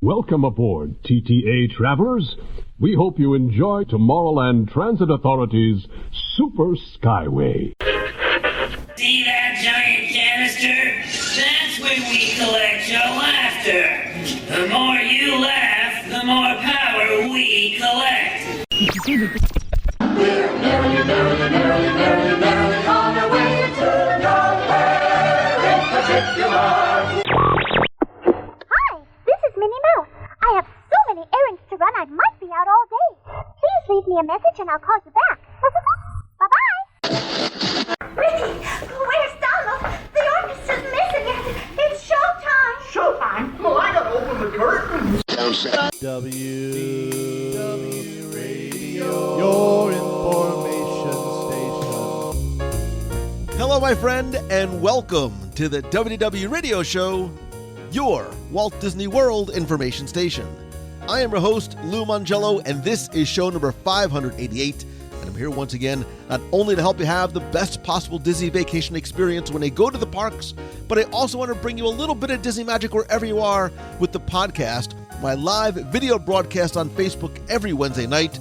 Welcome aboard, TTA travelers. We hope you enjoy Tomorrowland Transit Authority's Super Skyway. See that giant canister? That's when we collect your laughter. The more you laugh, the more power we collect. We're merrily on our way to nowhere in particular. Hi, this is Minnie Mouse. I have so many errands to run I might be out all day. Please leave me a message and I'll call you back. Bye-bye. Ricky, where's Donald? The orchestra's missing it. It's showtime. Showtime? Well, I gotta open the curtains. WDW Radio, your information station. Hello, my friend, and welcome to the WDW Radio Show, your Walt Disney World information station. I am your host, Lou Mangello, and this is show number 588. And I'm here once again, not only to help you have the best possible Disney vacation experience when you go to the parks, but I also want to bring you a little bit of Disney magic wherever you are with the podcast, my live video broadcast on Facebook every Wednesday night,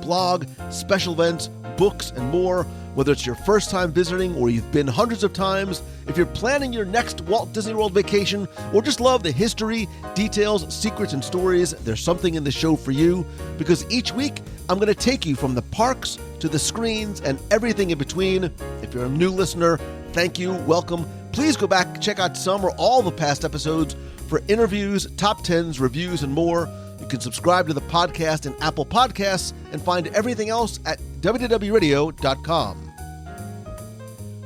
blog, special events, books, and more. Whether it's your first time visiting or you've been hundreds of times, if you're planning your next Walt Disney World vacation or just love the history, details, secrets, and stories, there's something in the show for you, because each week I'm going to take you from the parks to the screens and everything in between. If you're a new listener, thank you, welcome. Please go back, check out some or all the past episodes for interviews, top 10s, reviews, and more. You can subscribe to the podcast in Apple Podcasts and find everything else at WDWRadio.com.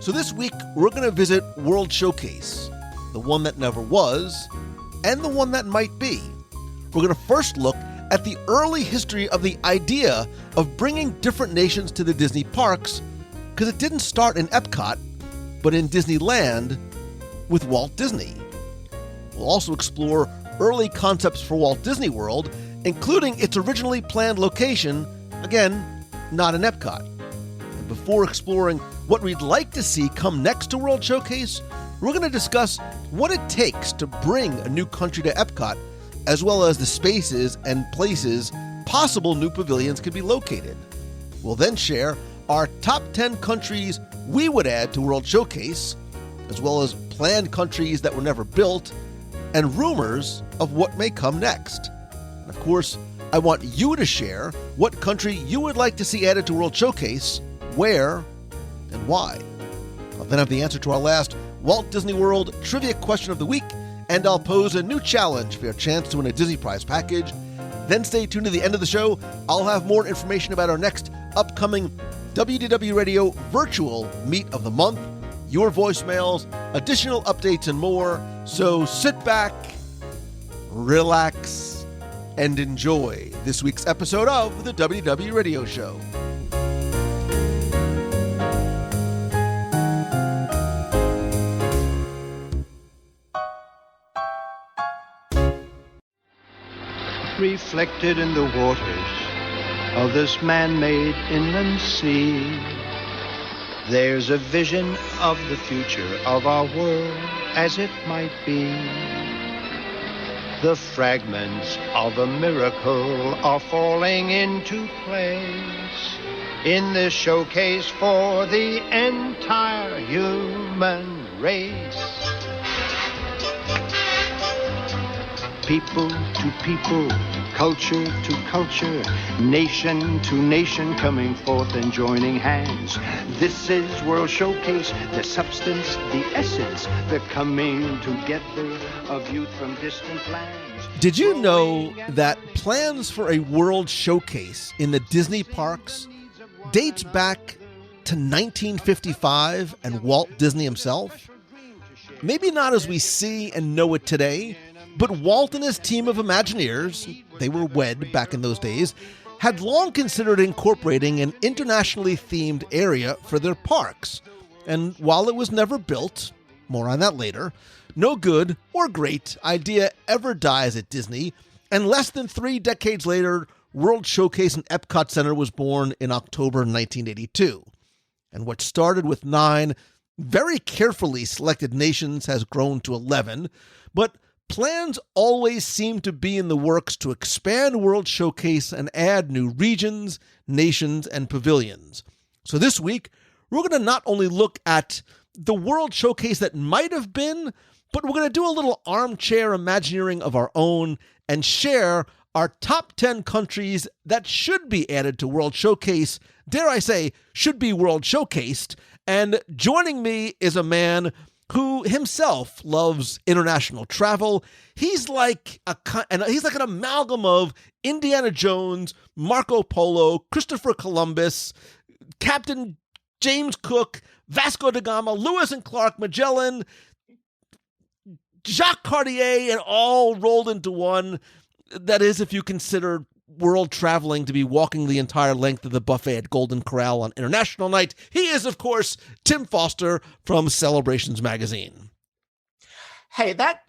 So this week, we're going to visit World Showcase, the one that never was, and the one that might be. We're going to first look at the early history of the idea of bringing different nations to the Disney parks, because it didn't start in Epcot, but in Disneyland with Walt Disney. We'll also explore early concepts for Walt Disney World, including its originally planned location, again, not in Epcot. And before exploring what we'd like to see come next to World Showcase, we're going to discuss what it takes to bring a new country to Epcot, as well as the spaces and places possible new pavilions could be located. We'll then share our top 10 countries we would add to World Showcase, as well as planned countries that were never built, and rumors of what may come next. And of course, I want you to share what country you would like to see added to World Showcase, where, and why. I'll then have the answer to our last Walt Disney World trivia question of the week, and I'll pose a new challenge for your chance to win a Disney Prize package. Then stay tuned to the end of the show. I'll have more information about our next upcoming WDW Radio Virtual Meet of the Month, your voicemails, additional updates, and more. So sit back, relax, and enjoy this week's episode of the WDW Radio Show. Reflected in the waters of this man-made inland sea, there's a vision of the future of our world as it might be. The fragments of a miracle are falling into place in this showcase for the entire human race. People to people, culture to culture, nation to nation, coming forth and joining hands. This is World Showcase, the substance, the essence, the coming together of youth from distant lands. Did you know that plans for a World Showcase in the Disney parks dates back to 1955 and Walt Disney himself? Maybe not as we see and know it today, but Walt and his team of Imagineers, they were wed back in those days, had long considered incorporating an internationally themed area for their parks. And while it was never built, more on that later, no good or great idea ever dies at Disney, and less than 3 decades later, World Showcase in Epcot Center was born in October 1982. And what started with 9 very carefully selected nations has grown to 11, but plans always seem to be in the works to expand World Showcase and add new regions, nations, and pavilions. So this week, we're going to not only look at the World Showcase that might have been, but we're going to do a little armchair imagineering of our own and share our top 10 countries that should be added to World Showcase, dare I say, should be World Showcased. And joining me is a man who himself loves international travel. He's like an amalgam of Indiana Jones, Marco Polo, Christopher Columbus, Captain James Cook, Vasco da Gama, Lewis and Clark, Magellan, Jacques Cartier, and all rolled into one. That is, if you consider world traveling to be walking the entire length of the buffet at Golden Corral on International Night. He is, of course, Tim Foster from Celebrations Magazine. Hey, that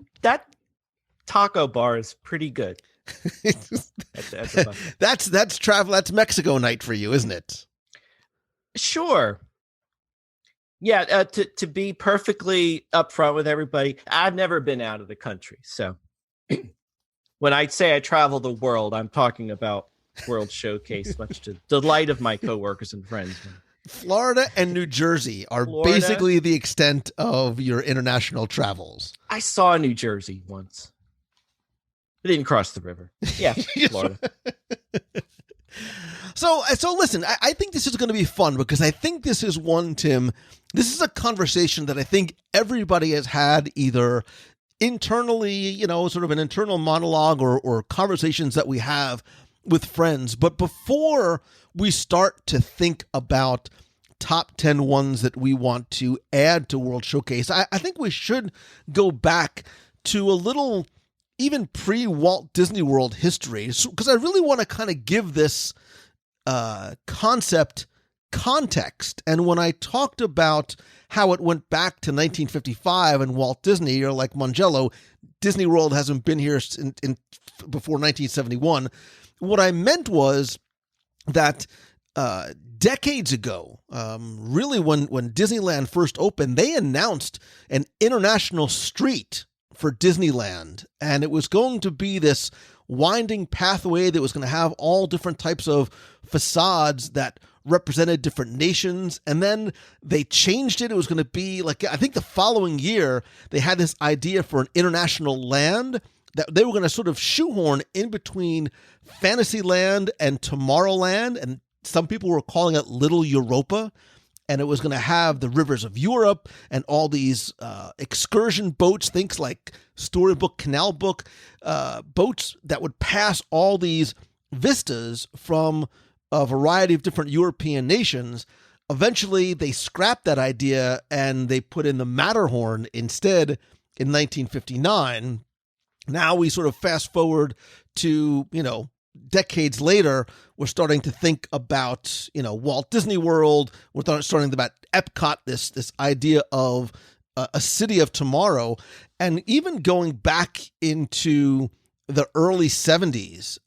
taco bar is pretty good. That's travel. That's Mexico night for you, isn't it? Sure. Yeah. To be perfectly upfront with everybody, I've never been out of the country, so. When I say I travel the world, I'm talking about World Showcase, much to the delight of my coworkers and friends. Florida and New Jersey are basically the extent of your international travels. I saw New Jersey once. I didn't cross the river. Yeah, Florida. So listen, I think this is going to be fun because I think this is one, Tim, this is a conversation that I think everybody has had either internally, sort of an internal monologue or conversations that we have with friends. But before we start to think about top 10 ones that we want to add to World Showcase, I think we should go back to a little even pre-Walt Disney World history, because I really want to kind of give this concept context. And when I talked about how it went back to 1955 and Walt Disney, you're like, Mongello, Disney World hasn't been here before 1971. What I meant was that decades ago, really when Disneyland first opened, they announced an international street for Disneyland. And it was going to be this winding pathway that was going to have all different types of facades that represented different nations. And then they changed it. It was going to be like, I think the following year, they had this idea for an international land that they were going to sort of shoehorn in between Fantasyland and Tomorrowland. And some people were calling it Little Europa. And it was going to have the rivers of Europe and all these excursion boats, things like Storybook, Canal Book, boats that would pass all these vistas from a variety of different European nations. Eventually, they scrapped that idea and they put in the Matterhorn instead in 1959. Now we sort of fast forward to, decades later, we're starting to think about, Walt Disney World. We're starting about Epcot, this idea of a city of tomorrow. And even going back into the early 70s,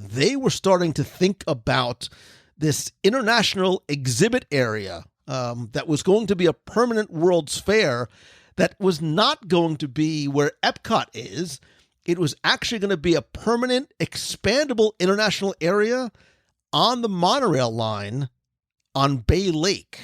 they were starting to think about this international exhibit area that was going to be a permanent World's Fair that was not going to be where Epcot is. It was actually going to be a permanent, expandable international area on the monorail line on Bay Lake.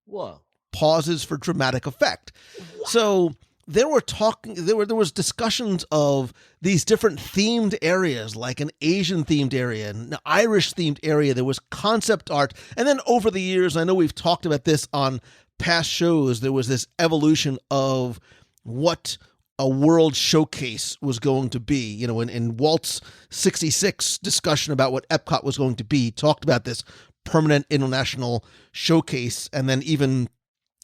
Whoa. Pauses for dramatic effect. Wow. So there was discussions of these different themed areas, like an Asian themed area, an Irish themed area. There was concept art. And then over the years, I know we've talked about this on past shows, there was this evolution of what a World Showcase was going to be. In Walt's 66 discussion about what Epcot was going to be, he talked about this permanent international showcase. And then even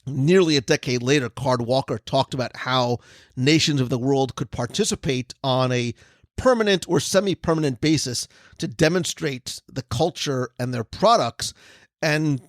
nearly a decade later, Card Walker talked about how nations of the world could participate on a permanent or semi-permanent basis to demonstrate the culture and their products. And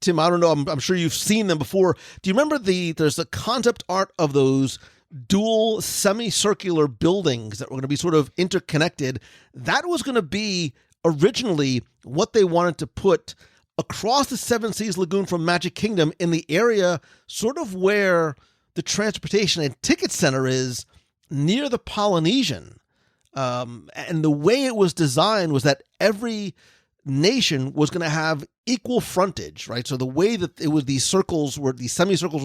Tim, I don't know, I'm sure you've seen them before. Do you remember there's the concept art of those dual semicircular buildings that were going to be sort of interconnected? That was going to be originally what they wanted to put across the Seven Seas Lagoon from Magic Kingdom in the area sort of where the transportation and ticket center is near the Polynesian. And the way it was designed was that every nation was going to have equal frontage, right? So the way that it was, these semicircles were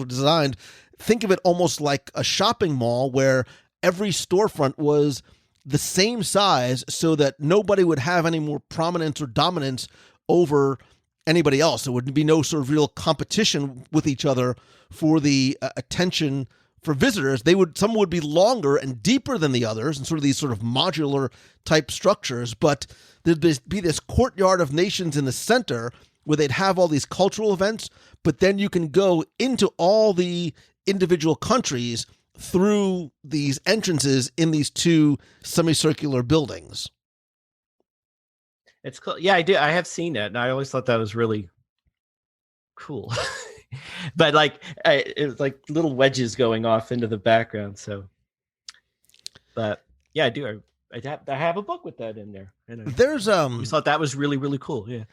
designed, think of it almost like a shopping mall where every storefront was the same size so that nobody would have any more prominence or dominance over anybody else. There would be no sort of real competition with each other for the attention for visitors. Some would be longer and deeper than the others, and sort of these sort of modular type structures, but there'd be this courtyard of nations in the center where they'd have all these cultural events, but then you can go into all the individual countries through these entrances in these two semicircular buildings. It's cool. Yeah, I do. I have seen that, and I always thought that was really cool. But it was like little wedges going off into the background. So, but yeah, I do. I have a book with that in there. And There's I thought that was really, really cool. Yeah,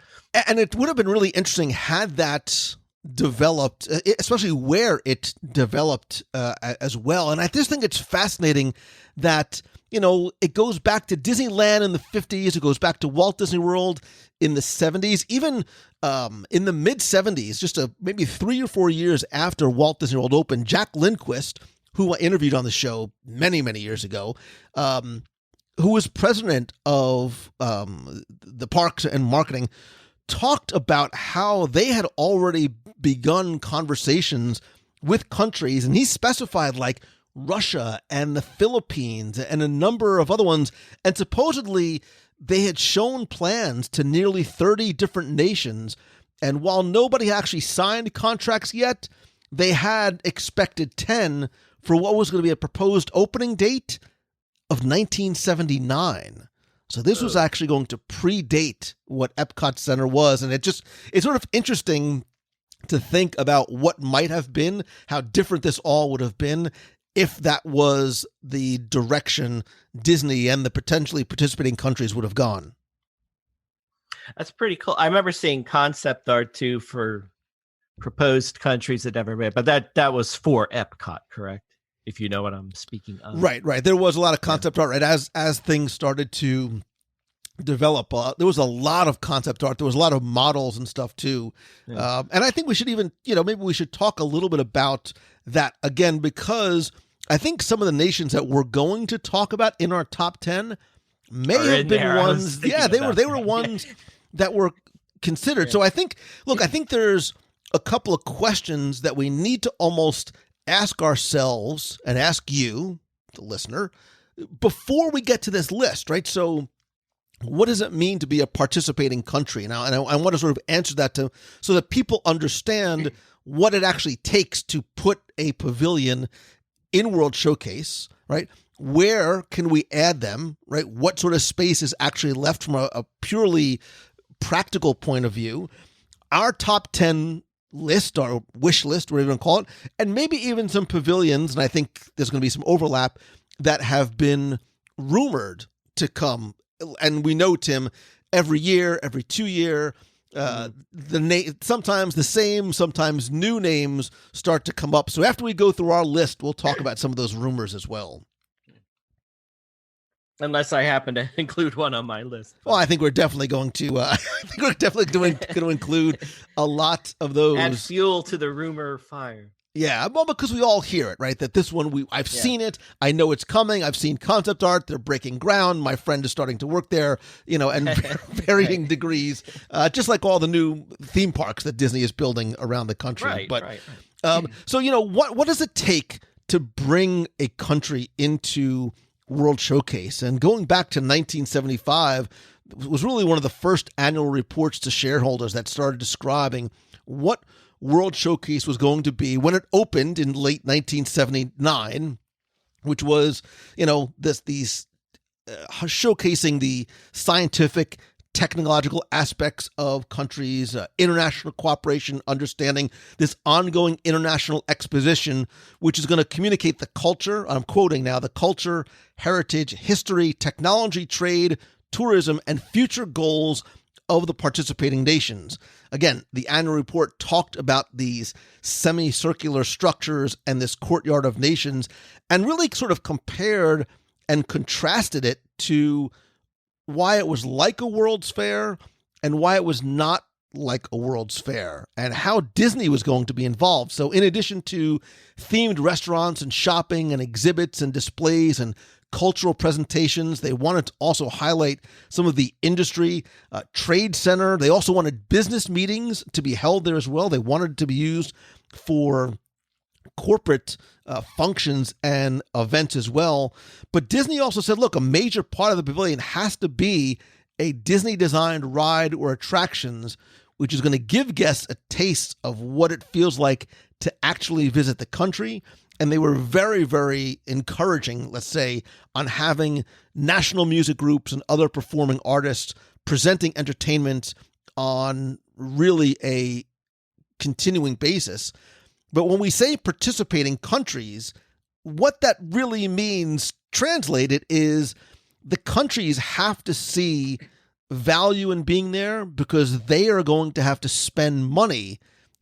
and it would have been really interesting had that developed, especially where it developed as well. And I just think it's fascinating that, it goes back to Disneyland in the 50s. It goes back to Walt Disney World in the 70s, even in the mid 70s, just maybe 3 or 4 years after Walt Disney World opened. Jack Lindquist, who I interviewed on the show many, many years ago, who was president of the parks and marketing, talked about how they had already begun conversations with countries, and he specified like Russia and the Philippines and a number of other ones, and supposedly they had shown plans to nearly 30 different nations, and while nobody actually signed contracts yet, they had expected 10 for what was going to be a proposed opening date of 1979. So this was actually going to predate what Epcot Center was. And it's sort of interesting to think about what might have been, how different this all would have been if that was the direction Disney and the potentially participating countries would have gone. That's pretty cool. I remember seeing concept art too for proposed countries that never made, but that was for Epcot, correct? If you know what I'm speaking of. Right. There was a lot of concept art, right? As things started to develop, there was a lot of concept art. There was a lot of models and stuff too. Yeah. And I think we should even, maybe we should talk a little bit about that again, because I think some of the nations that we're going to talk about in our top 10 may have been ones. Yeah, they were ones that were considered. Yeah. So I think there's a couple of questions that we need to almost ask ourselves and ask you, the listener, before we get to this list, right? So what does it mean to be a participating country? Now, and I want to sort of answer that so that people understand what it actually takes to put a pavilion in World Showcase, right? Where can we add them, right? What sort of space is actually left from a purely practical point of view? Our top 10 list or wish list, whatever you want to call it, and maybe even some pavilions, and I think there's going to be some overlap, that have been rumored to come. And we know, Tim, every year, every 2 year, sometimes the same, sometimes new names start to come up. So after we go through our list, we'll talk about some of those rumors as well. Unless I happen to include one on my list. Well, I think we're definitely going to. I think we're definitely going to include a lot of those. Add fuel to the rumor fire. Yeah, well, because we all hear it, right? That this one, I've seen it. I know it's coming. I've seen concept art. They're breaking ground. My friend is starting to work there, and varying degrees, just like all the new theme parks that Disney is building around the country. Right, but, right. So, what does it take to bring a country into World Showcase? And going back to 1975 was really one of the first annual reports to shareholders that started describing what World Showcase was going to be when it opened in late 1979, which was, showcasing the scientific, technological aspects of countries, international cooperation, understanding this ongoing international exposition, which is going to communicate the culture, I'm quoting now, the culture, heritage, history, technology, trade, tourism, and future goals of the participating nations. Again, the annual report talked about these semicircular structures and this courtyard of nations and really sort of compared and contrasted it to why it was like a World's Fair and why it was not like a World's Fair, and how Disney was going to be involved. So in addition to themed restaurants and shopping and exhibits and displays and cultural presentations, they wanted to also highlight some of the industry, trade center. They also wanted business meetings to be held there as well. They wanted it to be used for corporate functions and events as well. But Disney also said, look, a major part of the pavilion has to be a Disney-designed ride or attractions, which is going to give guests a taste of what it feels like to actually visit the country. And they were very, very encouraging, let's say, on having national music groups and other performing artists presenting entertainment on really a continuing basis. But when we say participating countries, what that really means translated is the countries have to see value in being there because they are going to have to spend money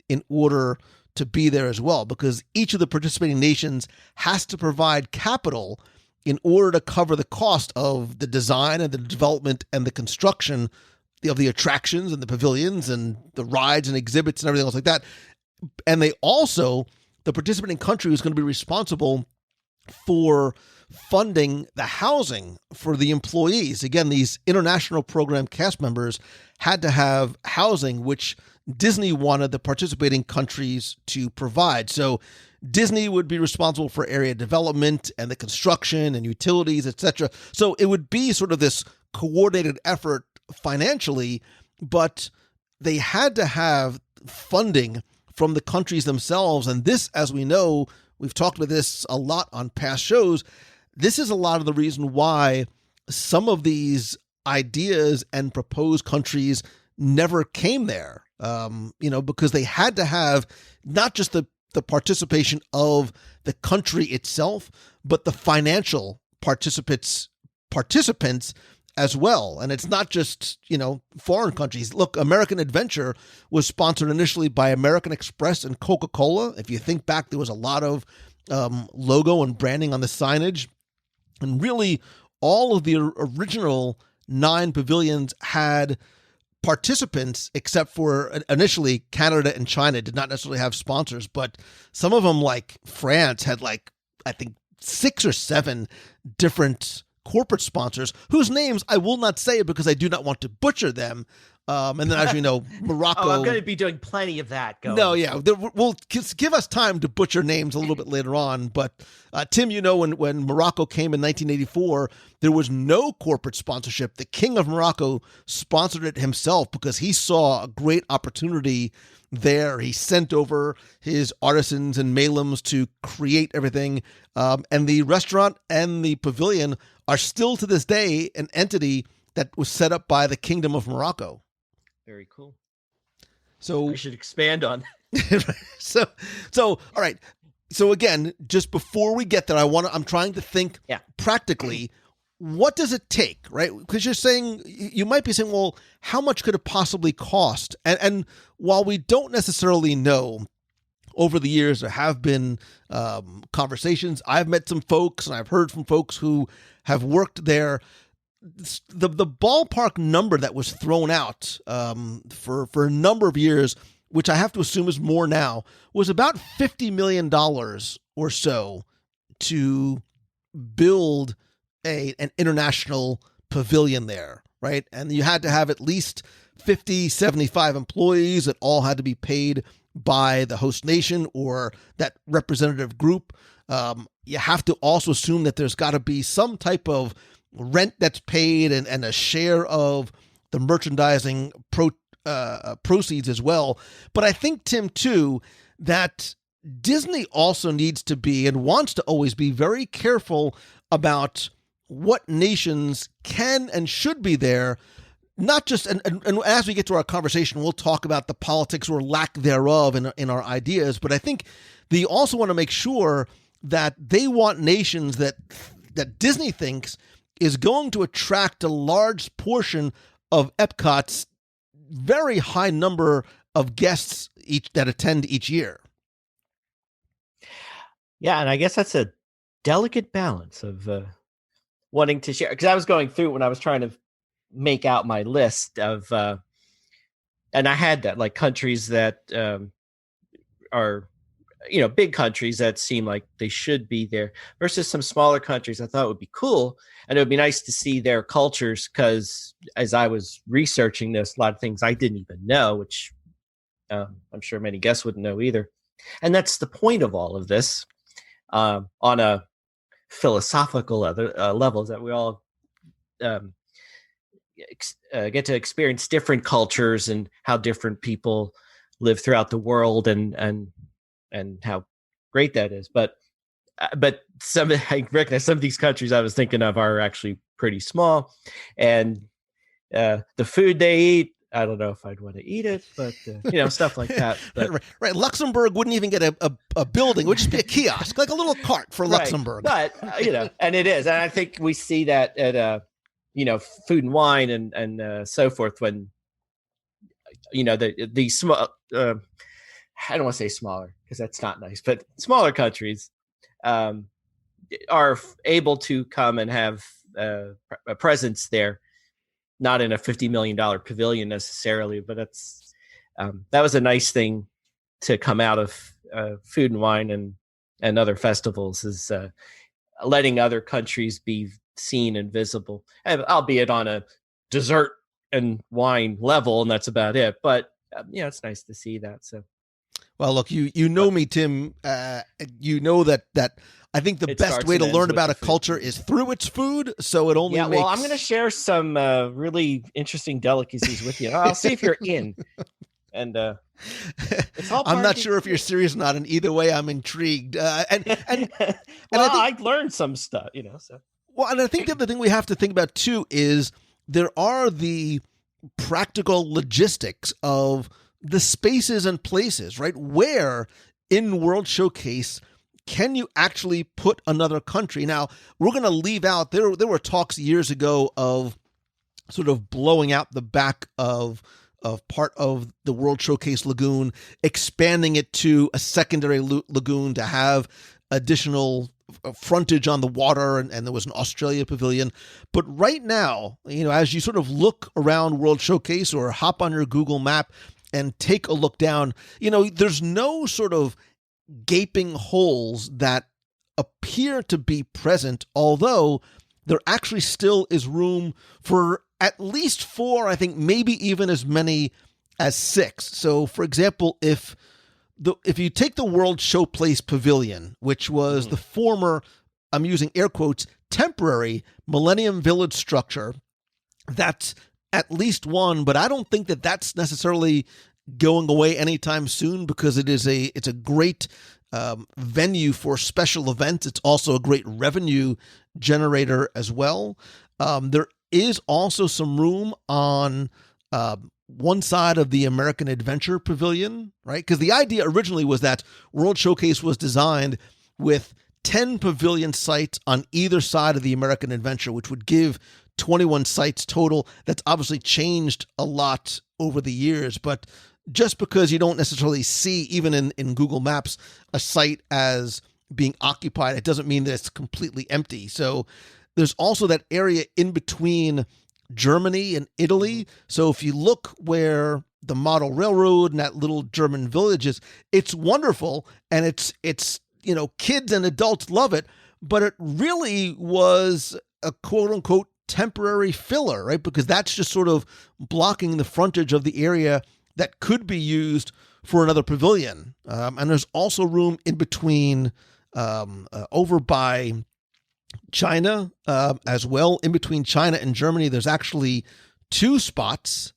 in order to be there as well, because each of the participating nations has to provide capital in order to cover the cost of the design and the development and the construction of the attractions and the pavilions and the rides and exhibits and everything else like that. And they also, the participating country is going to be responsible for funding the housing for the employees. Again, these international program cast members had to have housing, which Disney wanted the participating countries to provide. So Disney would be responsible for area development and the construction and utilities, etc. So it would be sort of this coordinated effort financially, but they had to have funding from the countries themselves. And this, as we know, we've talked about this a lot on past shows, this is a lot of the reason why some of these ideas and proposed countries never came there, because they had to have not just the participation of the country itself, but the financial participants as well. And it's not just, foreign countries. Look, American Adventure was sponsored initially by American Express and Coca-Cola. If you think back, there was a lot of logo and branding on the signage. And really, all of the original 9 pavilions had participants, except for initially Canada and China did not necessarily have sponsors, but some of them, like France, had I think 6 or 7 different corporate sponsors whose names I will not say because I do not want to butcher them. And then, as you know, Morocco. I'm going to be doing plenty of that. No, yeah. We'll give us time to butcher names a little bit later on. But Tim, when Morocco came in 1984, there was no corporate sponsorship. The King of Morocco sponsored it himself because he saw a great opportunity there. He sent over his artisans and malems to create everything. And the restaurant and the pavilion are still to this day an entity that was set up by the Kingdom of Morocco. Very cool. So I should expand on that. So all right. So again, just before we get there, I'm trying to think practically, what does it take, right? Because you might be saying, well, how much could it possibly cost? And while we don't necessarily know, over the years, there have been conversations. I've met some folks and I've heard from folks who have worked there. The ballpark number that was thrown out for a number of years, which I have to assume is more now, was about $50 million or so to build an international pavilion there, right? And you had to have at least 50, 75 employees that all had to be paid by the host nation or that representative group. You have to also assume that there's got to be some type of rent that's paid and a share of the merchandising proceeds as well. But I think, Tim, too, that Disney also needs to be and wants to always be very careful about what nations can and should be there. Not just, and as we get to our conversation, we'll talk about the politics or lack thereof in our ideas. But I think they also want to make sure that they want nations that Disney thinks is going to attract a large portion of Epcot's very high number of guests that attend each year. Yeah, and I guess that's a delicate balance of wanting to share. Because I was going through when I was trying to make out my list of, and I had that, like, countries that are, big countries that seem like they should be there versus some smaller countries I thought would be cool. And it would be nice to see their cultures, because as I was researching this, a lot of things I didn't even know, which I'm sure many guests wouldn't know either. And that's the point of all of this. On a philosophical level, is that we all get to experience different cultures and how different people live throughout the world, and how great that is. But I recognize some of these countries I was thinking of are actually pretty small, and the food they eat, I don't know if I'd want to eat it, but stuff like that. But, right. Luxembourg wouldn't even get a building; it would just be a kiosk, like a little cart for Luxembourg. But and it is, and I think we see that at Food and Wine and so forth, when the small. I don't want to say smaller, because that's not nice, but smaller countries are able to come and have a presence there. Not in a $50 million pavilion necessarily, but that was a nice thing to come out of Food and Wine and other festivals, is letting other countries be seen and visible, albeit on a dessert and wine level, and that's about it. But it's nice to see that. So, well, look, you know me, Tim. You know that I think the best way to learn about a culture is through its food. So it only makes... Well, I'm going to share some really interesting delicacies with you. I'll see if you're in. And it's all I'm not sure if you're serious or not. And either way, I'm intrigued. And I learned some stuff, So. Well, and I think the other thing we have to think about too is there are the practical logistics of the spaces and places, right? Where in World Showcase can you actually put another country? Now, we're going to leave out, there were talks years ago of sort of blowing out the back of part of the World Showcase Lagoon, expanding it to a secondary lagoon to have additional frontage on the water, and there was an Australia pavilion. But right now, as you sort of look around World Showcase or hop on your Google map and take a look down, there's no sort of gaping holes that appear to be present, although there actually still is room for at least 4, I think maybe even as many as 6. So, for example, if you take the World Showplace Pavilion, which was the former, I'm using air quotes, temporary Millennium Village structure, that's at least one, but I don't think that that's necessarily going away anytime soon, because it's a great venue for special events. It's also a great revenue generator as well. There is also some room on one side of the American Adventure Pavilion, right? Because the idea originally was that World Showcase was designed with 10 pavilion sites on either side of the American Adventure, which would give 21 sites total. That's obviously changed a lot over the years, but just because you don't necessarily see, even in Google Maps, a site as being occupied, it doesn't mean that it's completely empty. So there's also that area in between Germany and Italy. So if you look where the model railroad and that little German village is, it's wonderful, and it's kids and adults love it, but it really was a quote unquote temporary filler, right? Because that's just sort of blocking the frontage of the area that could be used for another pavilion. And there's also room in between over by China as well. In between China and Germany, there's actually 2 spots.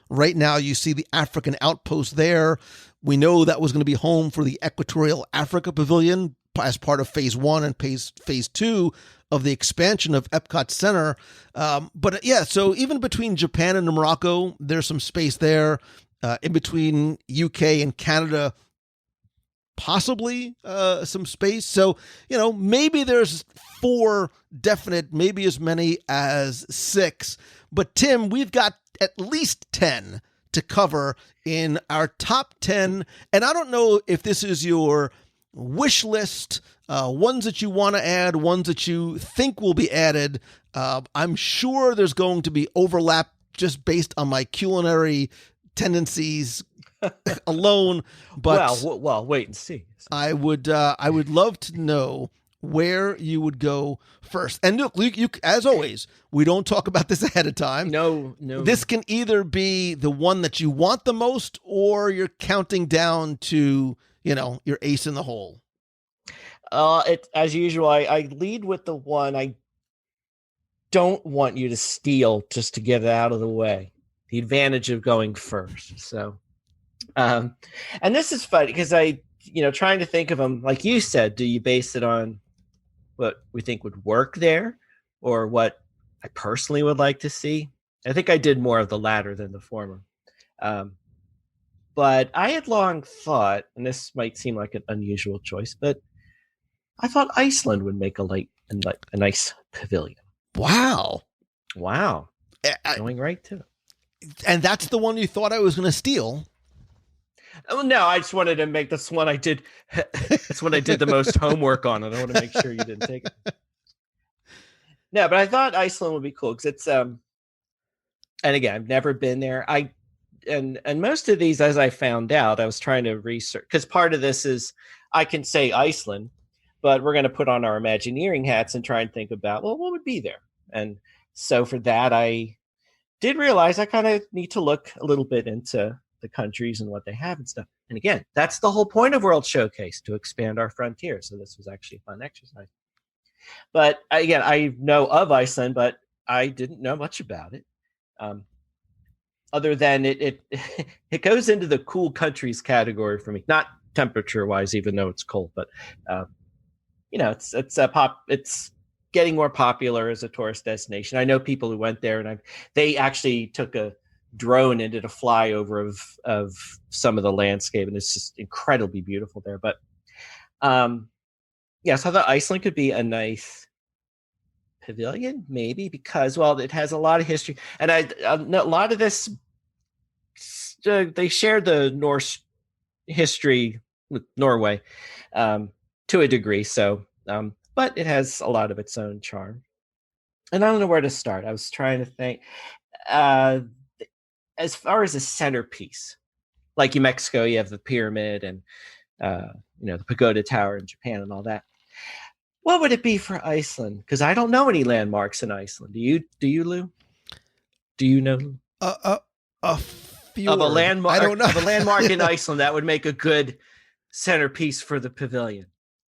Right now, you see the African outpost there. We know that was going to be home for the Equatorial Africa Pavilion as part of Phase 1 and Phase 2 of the expansion of Epcot Center. But yeah, so even between Japan and Morocco, there's some space there. In between UK and Canada, possibly some space. So, maybe there's 4 definite, maybe as many as 6. But Tim, we've got at least 10 to cover in our top 10. And I don't know if this is your wish list, ones that you want to add, ones that you think will be added. I'm sure there's going to be overlap just based on my culinary tendencies alone. But well, wait and see. I would love to know where you would go first. And look, you as always, we don't talk about this ahead of time. No. This can either be the one that you want the most, or you're counting down to, your ace in the hole. As usual, I lead with the one I don't want you to steal just to get it out of the way. The advantage of going first. So, and this is funny because trying to think of them, like you said, do you base it on what we think would work there or what I personally would like to see? I think I did more of the latter than the former. But I had long thought, and this might seem like an unusual choice, but I thought Iceland would make a nice pavilion. Wow. Going right to it. And that's the one you thought I was going to steal. Oh, no, I just wanted to make this one I did. That's what I did the most homework on. And I want to make sure you didn't take it. No, but I thought Iceland would be cool because it's, and again, I've never been there. And most of these, as I found out, I was trying to research because part of this is I can say Iceland, but we're going to put on our Imagineering hats and try and think about, well, what would be there? And so for that, I did realize I kind of need to look a little bit into the countries and what they have and stuff. And again, that's the whole point of World Showcase, to expand our frontier. So this was actually a fun exercise. But again, I know of Iceland, but I didn't know much about it. Other than it goes into the cool countries category for me, not temperature wise, even though it's cold, but it's getting more popular as a tourist destination. I know people who went there, and they actually took a drone and did a flyover of some of the landscape, and it's just incredibly beautiful there. But so I thought Iceland could be a nice pavilion, maybe because it has a lot of history, and a lot of this they shared the Norse history with Norway to a degree. So, but it has a lot of its own charm. And I don't know where to start. I was trying to think. As far as a centerpiece, like in Mexico, you have the pyramid and the pagoda tower in Japan and all that. What would it be for Iceland? Because I don't know any landmarks in Iceland. Do you, Lou? Do you know? A fjord. Of a landmark. I don't know. Of a landmark in Iceland that would make a good centerpiece for the pavilion.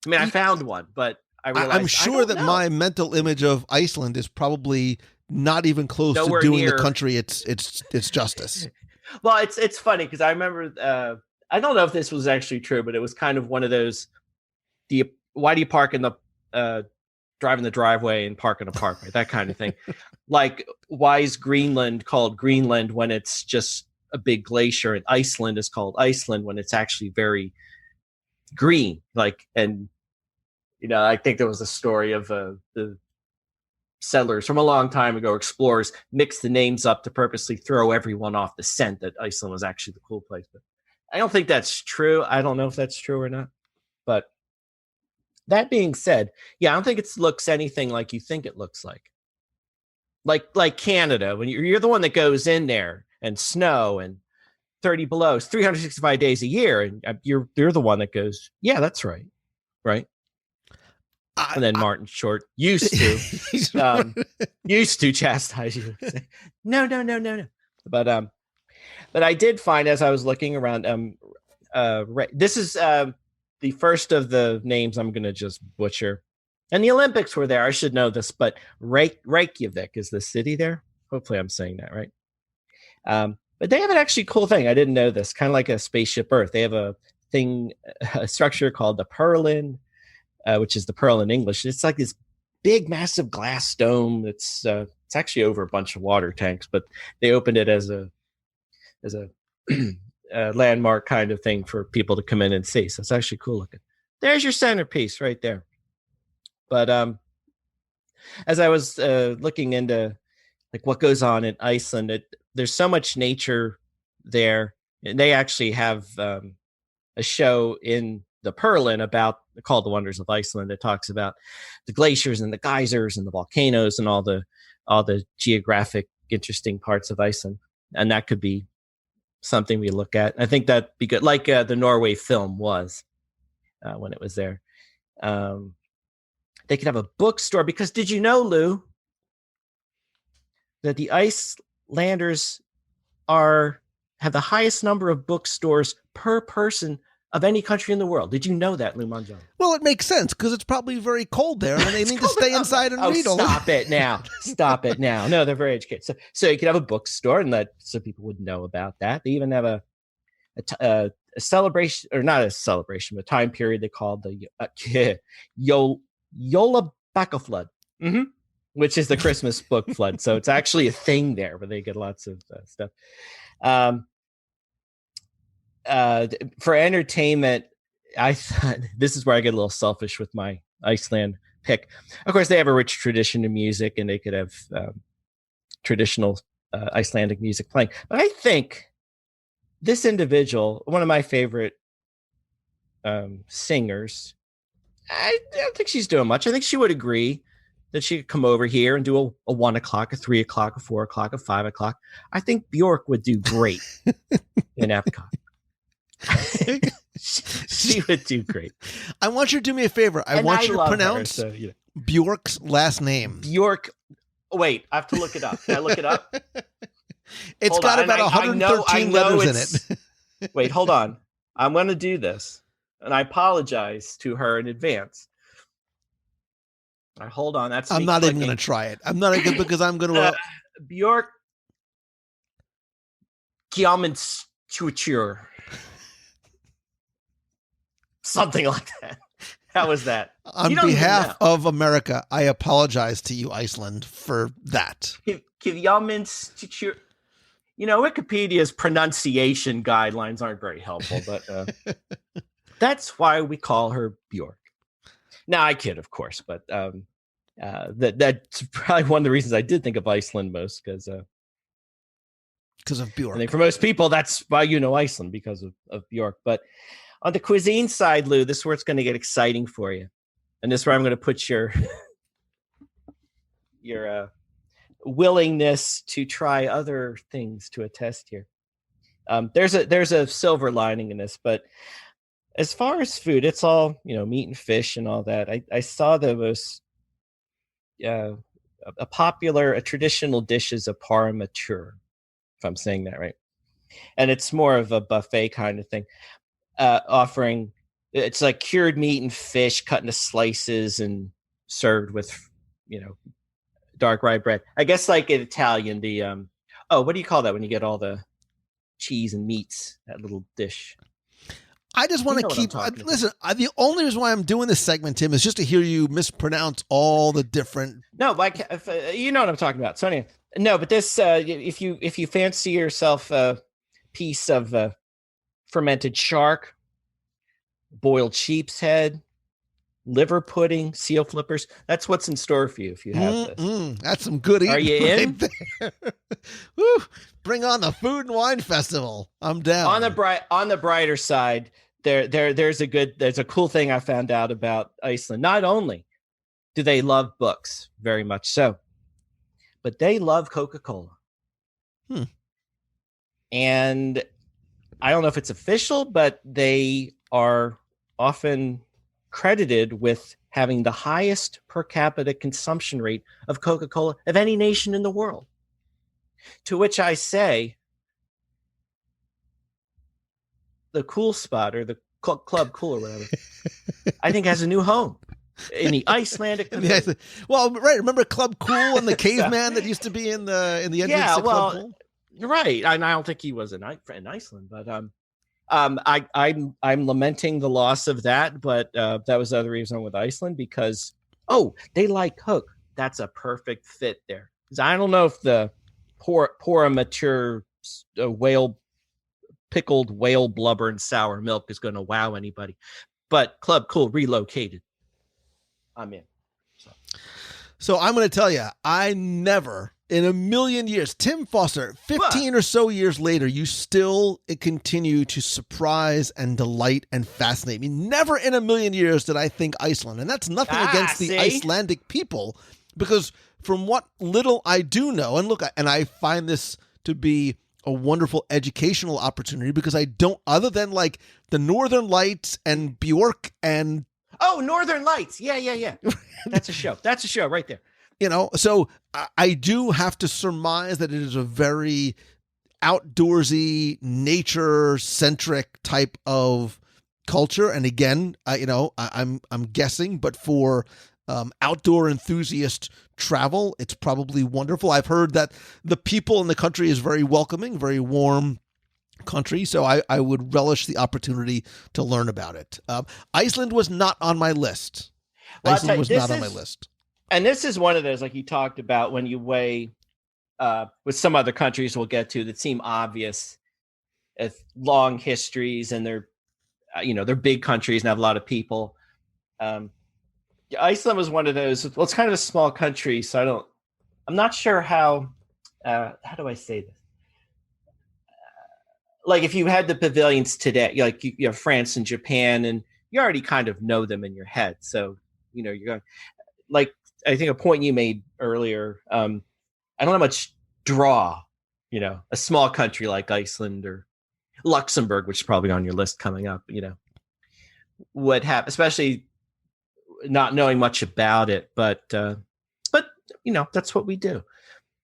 I mean, I found one, but I realized I'm sure that my mental image of Iceland is probably not even close Nowhere to doing near the country its justice. Well, it's funny because I remember I don't know if this was actually true, but it was kind of one of those. Why do you park in the drive in the driveway and park in a parkway? That kind of thing. Like, why is Greenland called Greenland when it's just a big glacier, and Iceland is called Iceland when it's actually very green? And I think there was a story of the settlers from a long time ago, explorers, mixed the names up to purposely throw everyone off the scent that Iceland was actually the cool place. But I don't think that's true. I don't know if that's true or not. But that being said, I don't think it looks anything like you think it looks like. Like Canada, when you're the one that goes in there and snow and 30 below, it's 365 days a year, and you're the one that goes, yeah, that's right. And then Martin Short used to chastise you. No. But I did find, as I was looking around, this is the first of the names I'm going to just butcher. And the Olympics were there. I should know this, but Reykjavik is the city there. Hopefully I'm saying that right. But they have an actually cool thing. I didn't know this, kind of like a spaceship Earth. They have a structure called the Perlin, which is the Pearl in English. It's like this big, massive glass dome. It's actually over a bunch of water tanks, but they opened it as a landmark kind of thing for people to come in and see. So it's actually cool looking. There's your centerpiece right there. But as I was looking into like what goes on in Iceland, there's so much nature there, and they actually have a show in the Perlin called The Wonders of Iceland. That talks about the glaciers and the geysers and the volcanoes and all the geographic interesting parts of Iceland, and that could be something we look at. I think that'd be good, like the Norway film was when it was there. They could have a bookstore, because did you know, Lou, that the Icelanders have the highest number of bookstores per person of any country in the world? Did you know that, Lou Mangione? Well, it makes sense because it's probably very cold there, and they need to stay inside and read. Stop it now! Stop it now! No, they're very educated. So you could have a bookstore, and so people would know about that. They even have a celebration, or not a celebration, but time period they called the Yola Baka Flood, which is the Christmas book flood. So it's actually a thing there where they get lots of stuff. For entertainment, I thought this is where I get a little selfish with my Iceland pick. Of course, they have a rich tradition of music, and they could have traditional Icelandic music playing. But I think this individual, one of my favorite singers, I don't think she's doing much. I think she would agree that she could come over here and do a 1 o'clock, a 3 o'clock, a 4 o'clock, a 5 o'clock. I think Bjork would do great in Epcot. she would do great. I want you to do me a favor. I want you to pronounce Bjork's last name. Bjork. Wait, I have to look it up. Can I look it up? It's hold got on. About 113 letters in it. Wait, hold on. I'm going to do this, and I apologize to her in advance. All right, hold on. I'm not even going to try it. I'm not good because I'm going to Bjork Kjellmannsdóttir. Something like that. How was that? On behalf of America, I apologize to you, Iceland, for that. Kjellmannsdóttir. Wikipedia's pronunciation guidelines aren't very helpful, but that's why we call her Bjork. Now, I kid, of course, but that's probably one of the reasons I did think of Iceland most, because of Bjork. I think for most people, that's why you know Iceland, because of Bjork. But on the cuisine side, Lou, this is where it's going to get exciting for you, and this is where I'm going to put your willingness to try other things to a test here. There's a silver lining in this, but as far as food, it's all meat and fish and all that. I saw the most a traditional dish is a paramature, if I'm saying that right, and it's more of a buffet kind of thing. Offering, it's like cured meat and fish cut into slices and served with, dark rye bread. I guess like in Italian, the what do you call that when you get all the cheese and meats? That little dish. I just want to keep. Listen, the only reason why I'm doing this segment, Tim, is just to hear you mispronounce all the different. No, like you know what I'm talking about. So anyway, no, but this if you fancy yourself a piece of fermented shark, boiled sheep's head, liver pudding, seal flippers. That's what's in store for you if you have this. That's some good eating. Are you in? There. Woo, bring on the food and wine festival. I'm down. On the brighter side, there's a cool thing I found out about Iceland. Not only do they love books, very much so, but they love Coca-Cola. And I don't know if it's official, but they are often credited with having the highest per capita consumption rate of Coca-Cola of any nation in the world. To which I say, the Cool Spot, or the Club Cool, or whatever, I think has a new home in the Icelandic community. Well, right. Remember Club Cool and the caveman that used to be in the entrance to Club Cool? Right. I don't think he was in Iceland, but I'm lamenting the loss of that, but that was the other reason with Iceland, because they like Coke. That's a perfect fit there. Because I don't know if the poor mature whale pickled whale blubber and sour milk is going to wow anybody. But Club Cool relocated. I'm in. So I'm going to tell you, I never in a million years, Tim Foster, 15 or so years later, you still continue to surprise and delight and fascinate me. Never in a million years did I think Iceland. And that's nothing against the Icelandic people, because from what little I do know, and look, and I find this to be a wonderful educational opportunity, because I don't, other than like the Northern Lights and Bjork and Northern Lights. Yeah. That's a show. That's a show right there. You know, so I do have to surmise that it is a very outdoorsy, nature-centric type of culture. And again, I'm guessing, but for outdoor enthusiast travel, it's probably wonderful. I've heard that the people in the country is very welcoming, very warm country, so I would relish the opportunity to learn about it. Iceland was not on my list. Iceland was not on my list. And this is one of those, like you talked about, when you weigh with some other countries we'll get to that seem obvious as long histories, and they're big countries and have a lot of people. Iceland was one of those. Well, it's kind of a small country, so I'm not sure how do I say this? Like if you had the pavilions today, like you have France and Japan, and you already kind of know them in your head. So, you're going, like, I think a point you made earlier, I don't know much draw, a small country like Iceland or Luxembourg, which is probably on your list coming up, would have, especially not knowing much about it. But that's what we do.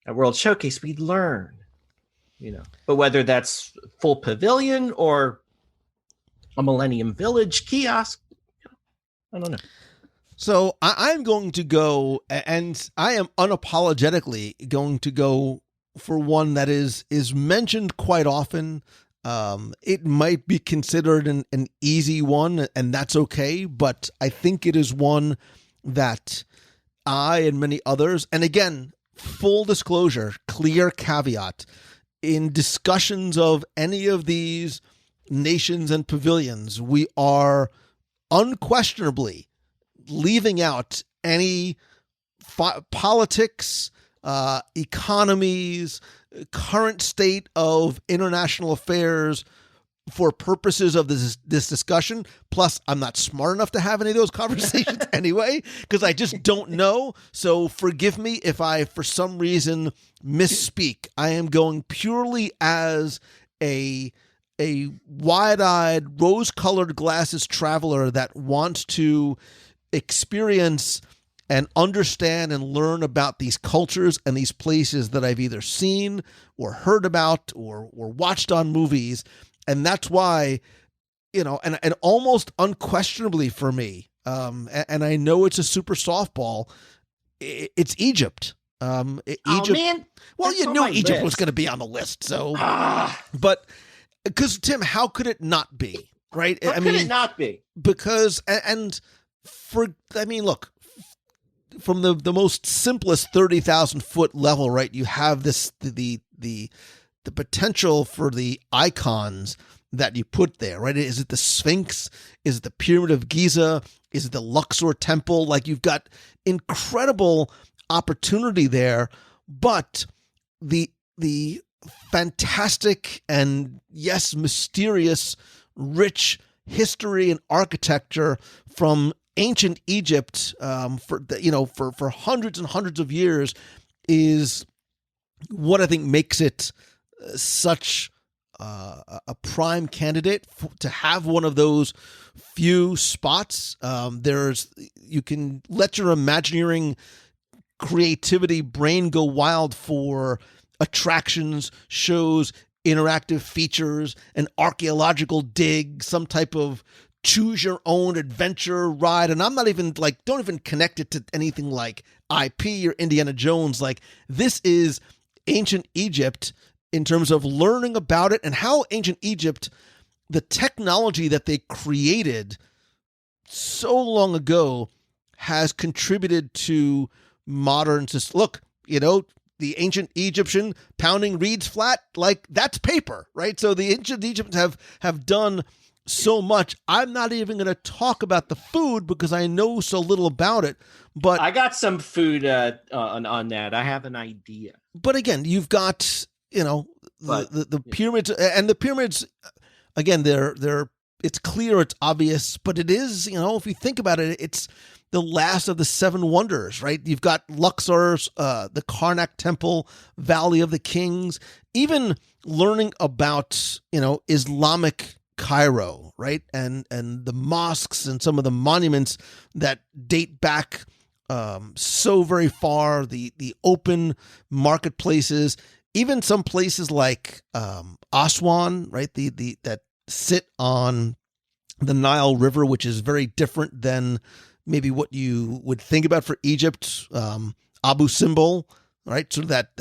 At World Showcase, we learn, but whether that's full pavilion or a Millennium Village kiosk, I don't know. So I'm going to go, and I am unapologetically going to go for one that is mentioned quite often. It might be considered an easy one, and that's okay, but I think it is one that I and many others, and again, full disclosure, clear caveat, in discussions of any of these nations and pavilions, we are unquestionably leaving out any politics, economies, current state of international affairs for purposes of this discussion. Plus, I'm not smart enough to have any of those conversations anyway, because I just don't know. So forgive me if I, for some reason, misspeak. I am going purely as a wide-eyed, rose-colored glasses traveler that wants to experience and understand and learn about these cultures and these places that I've either seen or heard about or watched on movies. And that's why, and almost unquestionably for me, and I know it's a super softball, it's Egypt. Egypt. Man. Well, you knew Egypt was going to be on the list. So, but because Tim, how could it not be? Right? How could it not be? Because, look, from the most simplest 30,000 foot level, right? You have the potential for the icons that you put there, right? Is it the Sphinx? Is it the Pyramid of Giza? Is it the Luxor Temple? Like, you've got incredible opportunity there, but the fantastic and yes, mysterious, rich history and architecture from ancient Egypt for hundreds and hundreds of years is what I think makes it such a prime candidate to have one of those few spots. You can let your Imagineering creativity brain go wild for attractions, shows, interactive features, an archaeological dig, some type of choose your own adventure ride. And I'm not even don't even connect it to anything like IP or Indiana Jones. Like, this is ancient Egypt in terms of learning about it and how ancient Egypt, the technology that they created so long ago, has contributed to modern. Look, the ancient Egyptian pounding reeds flat, like that's paper, right? So the ancient Egyptians have done so much. I'm not even going to talk about the food because I know so little about it. But I got some food on that. I have an idea. But again, you've got, the pyramids, and the pyramids, again, they're it's clear, it's obvious, but it is, if you think about it, it's the last of the seven wonders, right? You've got Luxor's, the Karnak Temple, Valley of the Kings, even learning about, Islamic Cairo, right? And the mosques and some of the monuments that date back so very far, the open marketplaces, even some places like Aswan, right? The that sit on the Nile River, which is very different than maybe what you would think about for Egypt. Abu Simbel, right? So that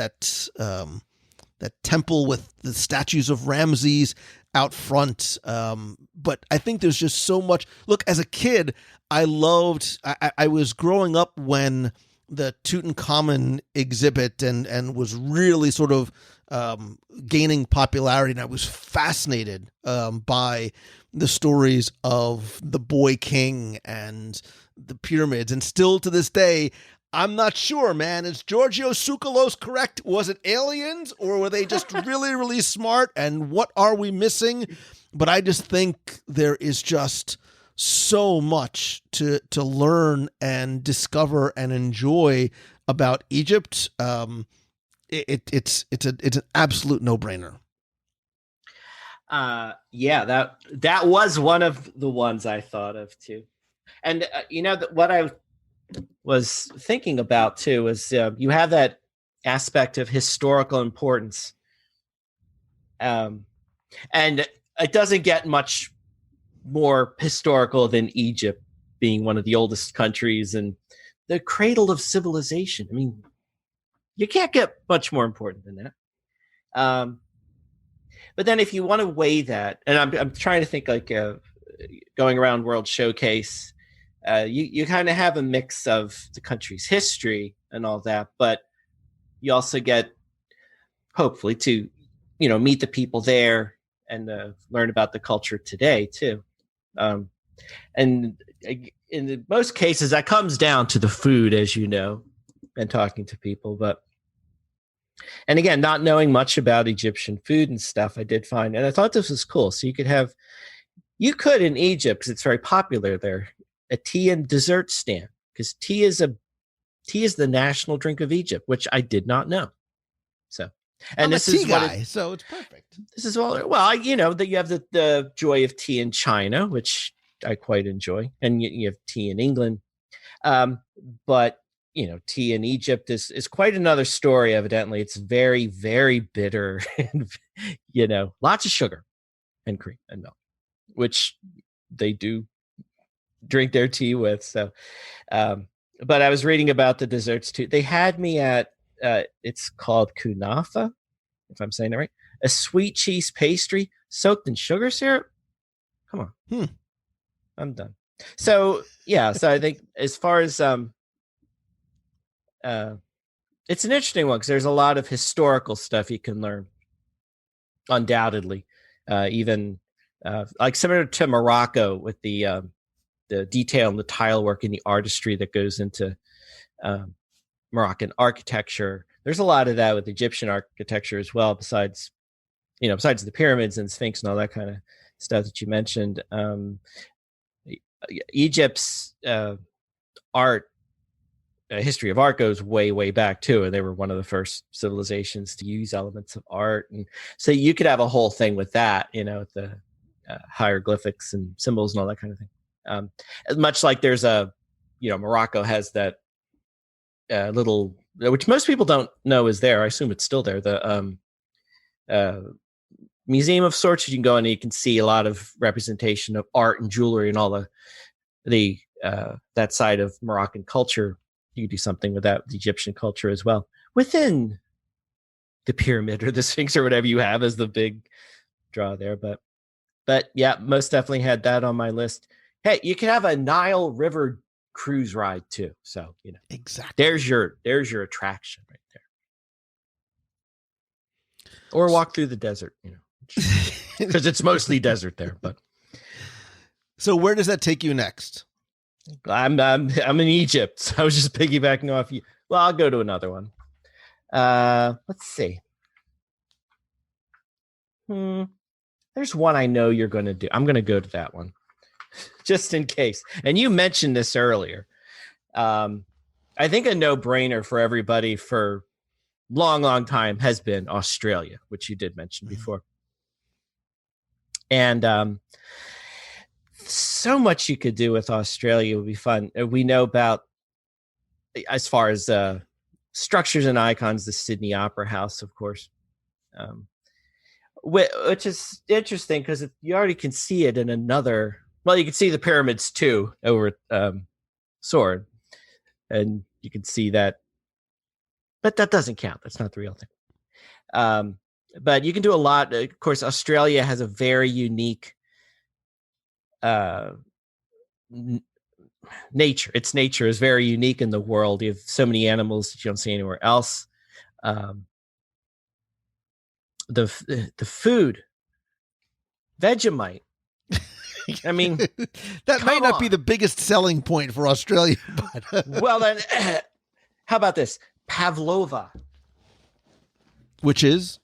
temple with the statues of Ramses out front. But I think there's just so much. Look, as a kid, I was growing up when the Tutankhamun exhibit and was really sort of gaining popularity, and I was fascinated by the stories of the boy king and the pyramids. And still to this day, I'm not sure, man. Is Giorgio Tsoukalos correct? Was it aliens, or were they just really, really smart? And what are we missing? But I just think there is just so much to learn and discover and enjoy about Egypt. It's an absolute no-brainer. That was one of the ones I thought of too. And what I was thinking about too is you have that aspect of historical importance, and it doesn't get much more historical than Egypt being one of the oldest countries and the cradle of civilization. I mean, you can't get much more important than that. But then if you want to weigh that, and I'm trying to think like going around World Showcase, you kind of have a mix of the country's history and all that, but you also get hopefully to, meet the people there and learn about the culture today too. And in most cases, that comes down to the food, as you know, and talking to people. And again, not knowing much about Egyptian food and stuff, I did find, and I thought this was cool. So you could in Egypt, because it's very popular there, a tea and dessert stand, because tea is the national drink of Egypt, which I did not know. So, and I'm a tea guy, so it's perfect. This is all that you have the joy of tea in China, which I quite enjoy, and you have tea in England, but tea in Egypt is quite another story. Evidently, it's very, very bitter, and lots of sugar and cream and milk, which they do drink their tea with. So, but I was reading about the desserts too. They had me at it's called kunafa, if I'm saying that right, a sweet cheese pastry soaked in sugar syrup. Come on, I'm done. So yeah, so I think as far as it's an interesting one because there's a lot of historical stuff you can learn, undoubtedly. Even like similar to Morocco with the detail and the tile work and the artistry that goes into Moroccan architecture. There's a lot of that with Egyptian architecture as well, besides the pyramids and Sphinx and all that kind of stuff that you mentioned. Egypt's art, history of art goes way, way back too, and they were one of the first civilizations to use elements of art. And so you could have a whole thing with that, the hieroglyphics and symbols and all that kind of thing. As much like there's Morocco has that little, which most people don't know is there. I assume it's still there. The museum of sorts. You can go in and you can see a lot of representation of art and jewelry and all the that side of Moroccan culture. You could do something with that, the Egyptian culture as well, within the pyramid or the Sphinx or whatever you have as the big draw there. But yeah, most definitely had that on my list. Hey, you can have a Nile River cruise ride too. So, exactly. There's your attraction right there. or walk through the desert, because it's mostly desert there. But so where does that take you next? I'm in Egypt. So I was just piggybacking off you. Well, I'll go to another one. Let's see. There's one I know you're going to do. I'm going to go to that one just in case. And you mentioned this earlier. I think a no-brainer for everybody for long time has been Australia, which you did mention before. And so much you could do with Australia would be fun. We know about, as far as structures and icons, the Sydney Opera House, of course, which is interesting because you already can see it in another. Well, you can see the pyramids too over Sword, and you can see that, but that doesn't count. That's not the real thing. But you can do a lot. Of course, Australia has a very unique nature. Its nature is very unique in the world. You have so many animals that you don't see anywhere else. The food, Vegemite. I mean, that might not be the biggest selling point for Australia. But well, then, how about this? Pavlova, which is,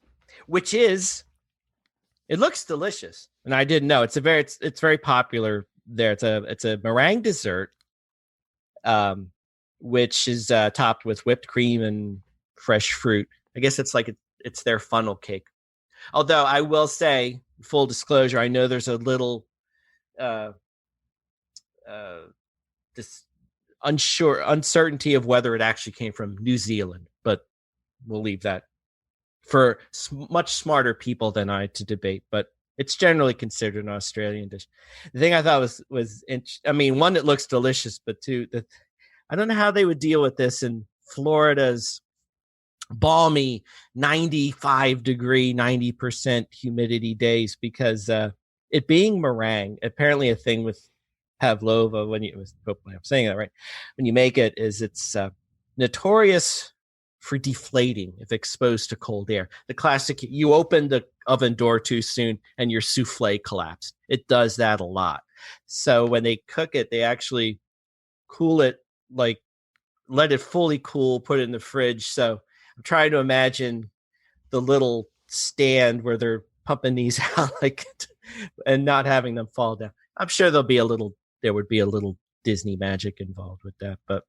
it looks delicious, and I didn't know it's very popular there. It's a meringue dessert, which is topped with whipped cream and fresh fruit. I guess it's their funnel cake. Although I will say, full disclosure, I know there's a little this uncertainty of whether it actually came from New Zealand, but we'll leave that for much smarter people than I to debate. But it's generally considered an Australian dish. The thing I thought was one, it looks delicious, but two, I don't know how they would deal with this in Florida's balmy 95 degree, 90% humidity days, because it being meringue, apparently a thing with pavlova, hopefully I'm saying that right, when you make it, is it's notorious for deflating if exposed to cold air. The classic, you open the oven door too soon and your souffle collapsed. It does that a lot. So when they cook it, they actually cool it, like let it fully cool, put it in the fridge. So I'm trying to imagine the little stand where they're pumping these out, and not having them fall down. I'm sure there would be a little Disney magic involved with that, but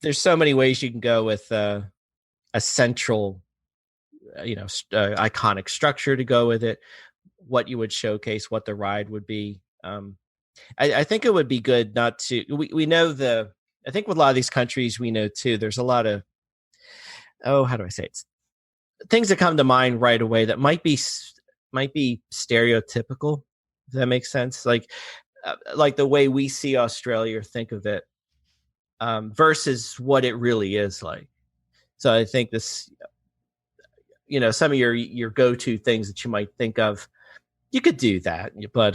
there's so many ways you can go with a central, iconic structure to go with it, what you would showcase, what the ride would be. I think it would be good not to, we know I think with a lot of these countries, we know too, there's a lot of, how do I say it? Things that come to mind right away that might be stereotypical, if that makes sense. Like the way we see Australia or think of it, versus what it really is like. So I think this, some of your go-to things that you might think of, you could do that, but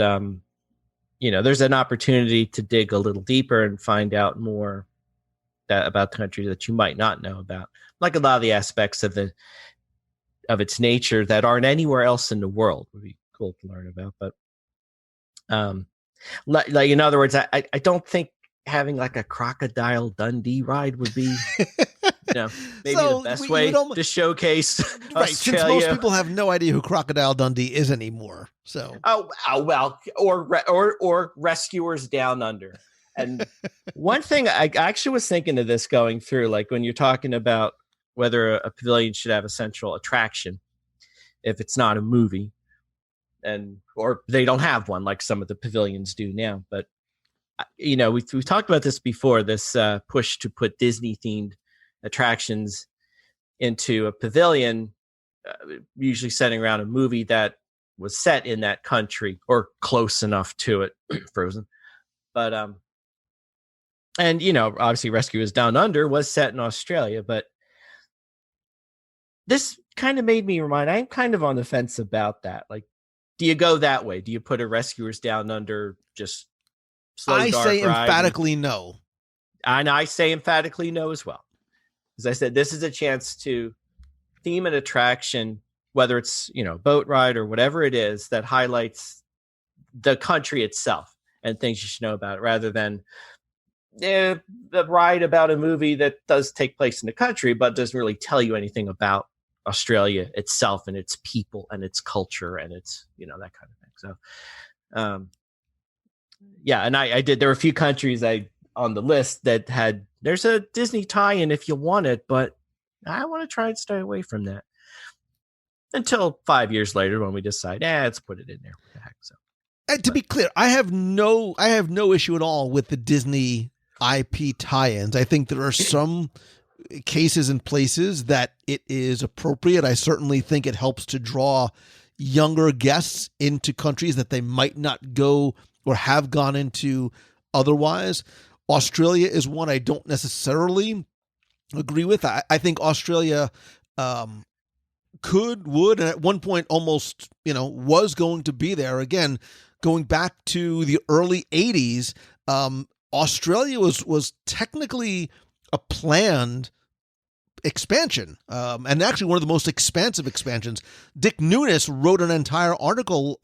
there's an opportunity to dig a little deeper and find out more about the country that you might not know about, like a lot of the aspects of its nature that aren't anywhere else in the world. Would be cool to learn about. But like in other words, I don't think having like a Crocodile Dundee ride would be maybe the best way to showcase right, Australia. Since most people have no idea who Crocodile Dundee is anymore. So well, or Rescuers Down Under. And one thing I actually was thinking of this going through, like when you're talking about whether a pavilion should have a central attraction, if it's not a movie, or they don't have one like some of the pavilions do now. But we've talked about this before, this push to put Disney themed attractions into a pavilion, usually centering around a movie that was set in that country or close enough to it. Frozen. But obviously Rescuers Down Under was set in Australia, but this kind of made me remind, I'm kind of on the fence about that. Like, do you go that way? Do you put a Rescuers Down Under, just slow, I dark say ride? Emphatically no. And I say emphatically no as well. As I said, this is a chance to theme an attraction, whether it's, boat ride or whatever it is, that highlights the country itself and things you should know about it, rather than the ride about a movie that does take place in the country, but doesn't really tell you anything about Australia itself and its people and its culture and its, that kind of thing. So, and I did, there were a few countries on the list that there's a Disney tie-in if you want it, but I want to try and stay away from that until 5 years later when we decide, let's put it in there. What the heck? So, and to be clear, I have no issue at all with the Disney IP tie-ins. I think there are some cases and places that it is appropriate. I certainly think it helps to draw younger guests into countries that they might not go or have gone into otherwise. Australia is one I don't necessarily agree with. I think Australia would, and at one point almost, was going to be there. Again, going back to the early 80s, Australia was technically a planned expansion, and actually one of the most expansive expansions. Dick Nunes wrote an entire article,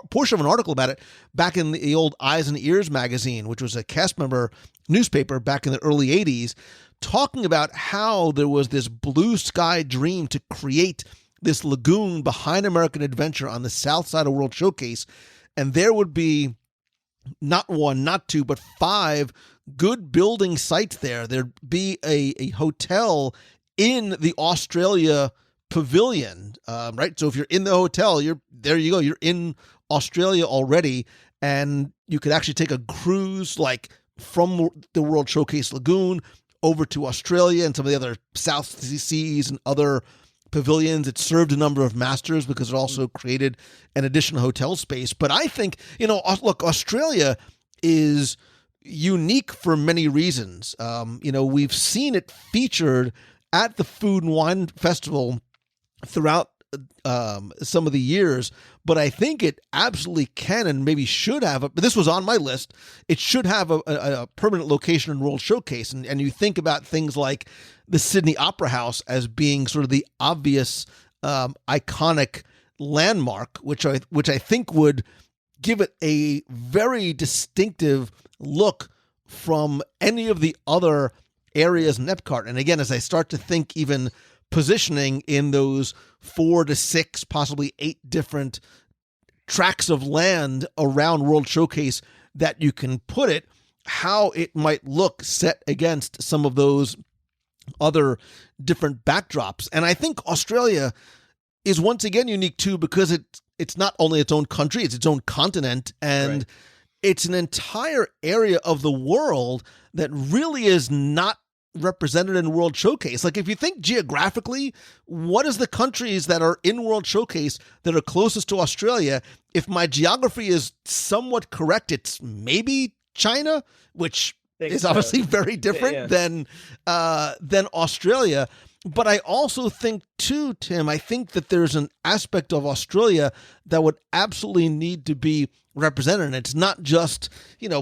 portion of an article about it back in the old Eyes and Ears magazine, which was a cast member newspaper back in the early 80s, talking about how there was this blue sky dream to create this lagoon behind American Adventure on the south side of World Showcase, and there would be not one, not two, but 5 good building sites there. There'd be a hotel in the Australia Pavilion, right? So if you're in the hotel, there you go. You're in Australia already, and you could actually take a cruise like from the World Showcase Lagoon over to Australia and some of the other South Seas and other pavilions. It served a number of masters because it also created an additional hotel space. But I think, look, Australia is unique for many reasons. We've seen it featured at the Food and Wine Festival throughout some of the years, but I think it absolutely can and maybe should have, but this was on my list, it should have a permanent location in World Showcase. And you think about things like the Sydney Opera House as being sort of the obvious iconic landmark, which I think would give it a very distinctive look from any of the other areas in Epcot. And again, as I start to think even positioning in those 4 to 6, possibly 8 different tracts of land around World Showcase that you can put it, how it might look set against some of those other different backdrops. And I think Australia is once again unique too, because it's not only its own country, it's its own continent, and it's an entire area of the world that really is not represented in World Showcase. Like if you think geographically, what is the countries that are in World Showcase that are closest to Australia? If my geography is somewhat correct, it's maybe China, which is obviously very different than Australia. But I also think too, Tim, I think that there's an aspect of Australia that would absolutely need to be represented. And it's not just,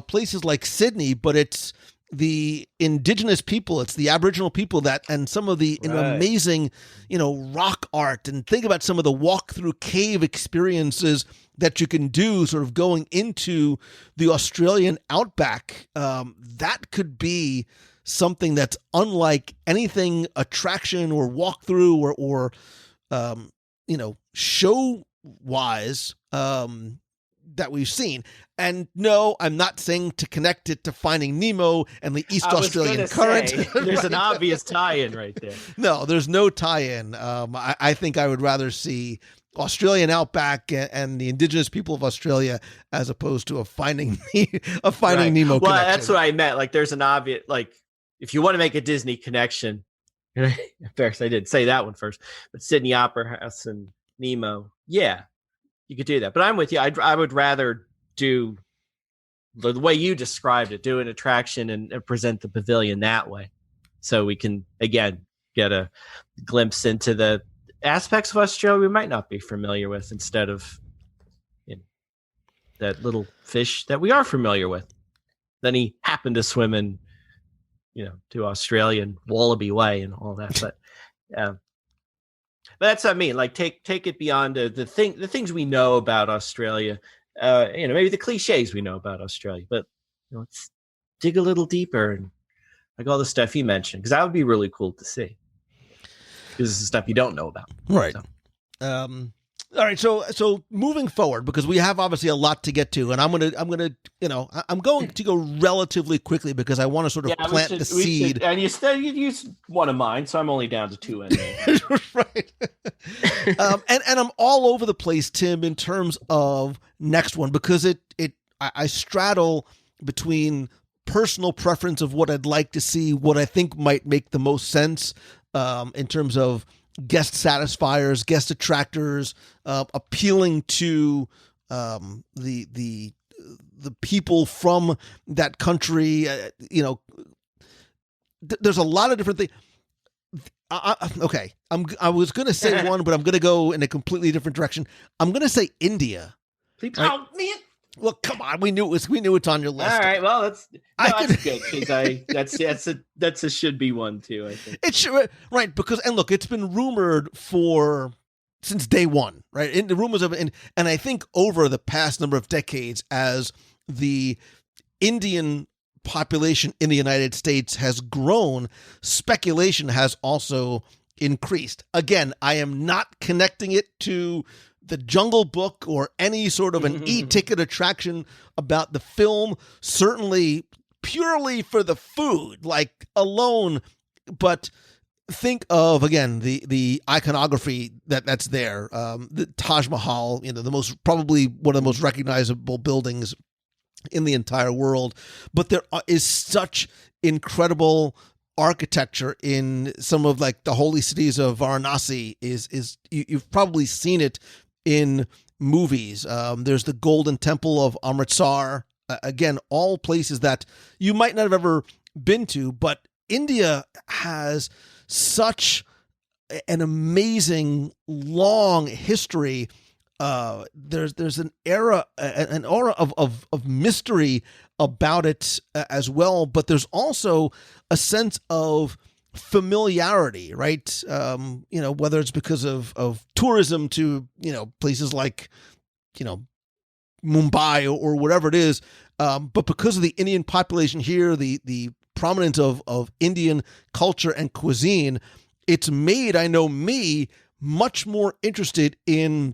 places like Sydney, but it's the indigenous people, it's the Aboriginal people and some of the amazing, rock art, and think about some of the walk-through cave experiences that you can do sort of going into the Australian outback. That could be something that's unlike anything attraction or walkthrough or show wise that we've seen. And no, I'm not saying to connect it to Finding Nemo and the East Australian Current. There's an obvious tie-in right there. No, there's no tie-in. I think I would rather see Australian outback and the indigenous people of Australia as opposed to a Finding Nemo connection. Well, that's what I meant. Like, there's an obvious, like, if you want to make a Disney connection, first I did say that one first, but Sydney Opera House and Nemo, yeah, you could do that. But I'm with you. I would rather do the way you described it, do an attraction and present the pavilion that way, so we can again get a glimpse into the aspects of Australia we might not be familiar with, instead of that little fish that we are familiar with. Then he happened to swim in to Australia and Wallaby Way and all that. But that's what I mean. Like take it beyond the things we know about Australia. Maybe the cliches we know about Australia, but let's dig a little deeper and like all the stuff you mentioned, because that would be really cool to see. Because this is stuff you don't know about, right? So. All right, so moving forward, because we have obviously a lot to get to, and I'm going to go relatively quickly because I want to sort of plant the seed. And you used one of mine, so I'm only down to two anyway. Right. And I'm all over the place, Tim, in terms of next one, because I straddle between personal preference of what I'd like to see, what I think might make the most sense in terms of guest satisfiers, guest attractors, appealing to the people from that country. There's a lot of different things. Okay, I was going to say one, but I'm going to go in a completely different direction. I'm going to say India. Right? Oh man! Well, come on, we knew it's on your list. All right, well that's good because that's a should be one too. I think it should, right? Because look, it's been rumored since day one, right? In the rumors of and I think over the past number of decades, as the Indian population in the United States has grown, speculation has also increased. Again, I am not connecting it to the Jungle Book or any sort of an e-ticket attraction about the film, certainly purely for the food, like alone. But think of, again, the iconography that's there. The Taj Mahal, probably one of the most recognizable buildings in the entire world. But there is such incredible architecture in some of like the holy cities of Varanasi. You've probably seen it in movies. There's the Golden Temple of Amritsar. Again, all places that you might not have ever been to, but India has such an amazing long history. There's an aura of mystery about it as well, but there's also a sense of familiarity, right? Whether it's because of tourism to, places like, Mumbai or whatever it is. But because of the Indian population here, the prominence of Indian culture and cuisine, it's made, I know me, much more interested in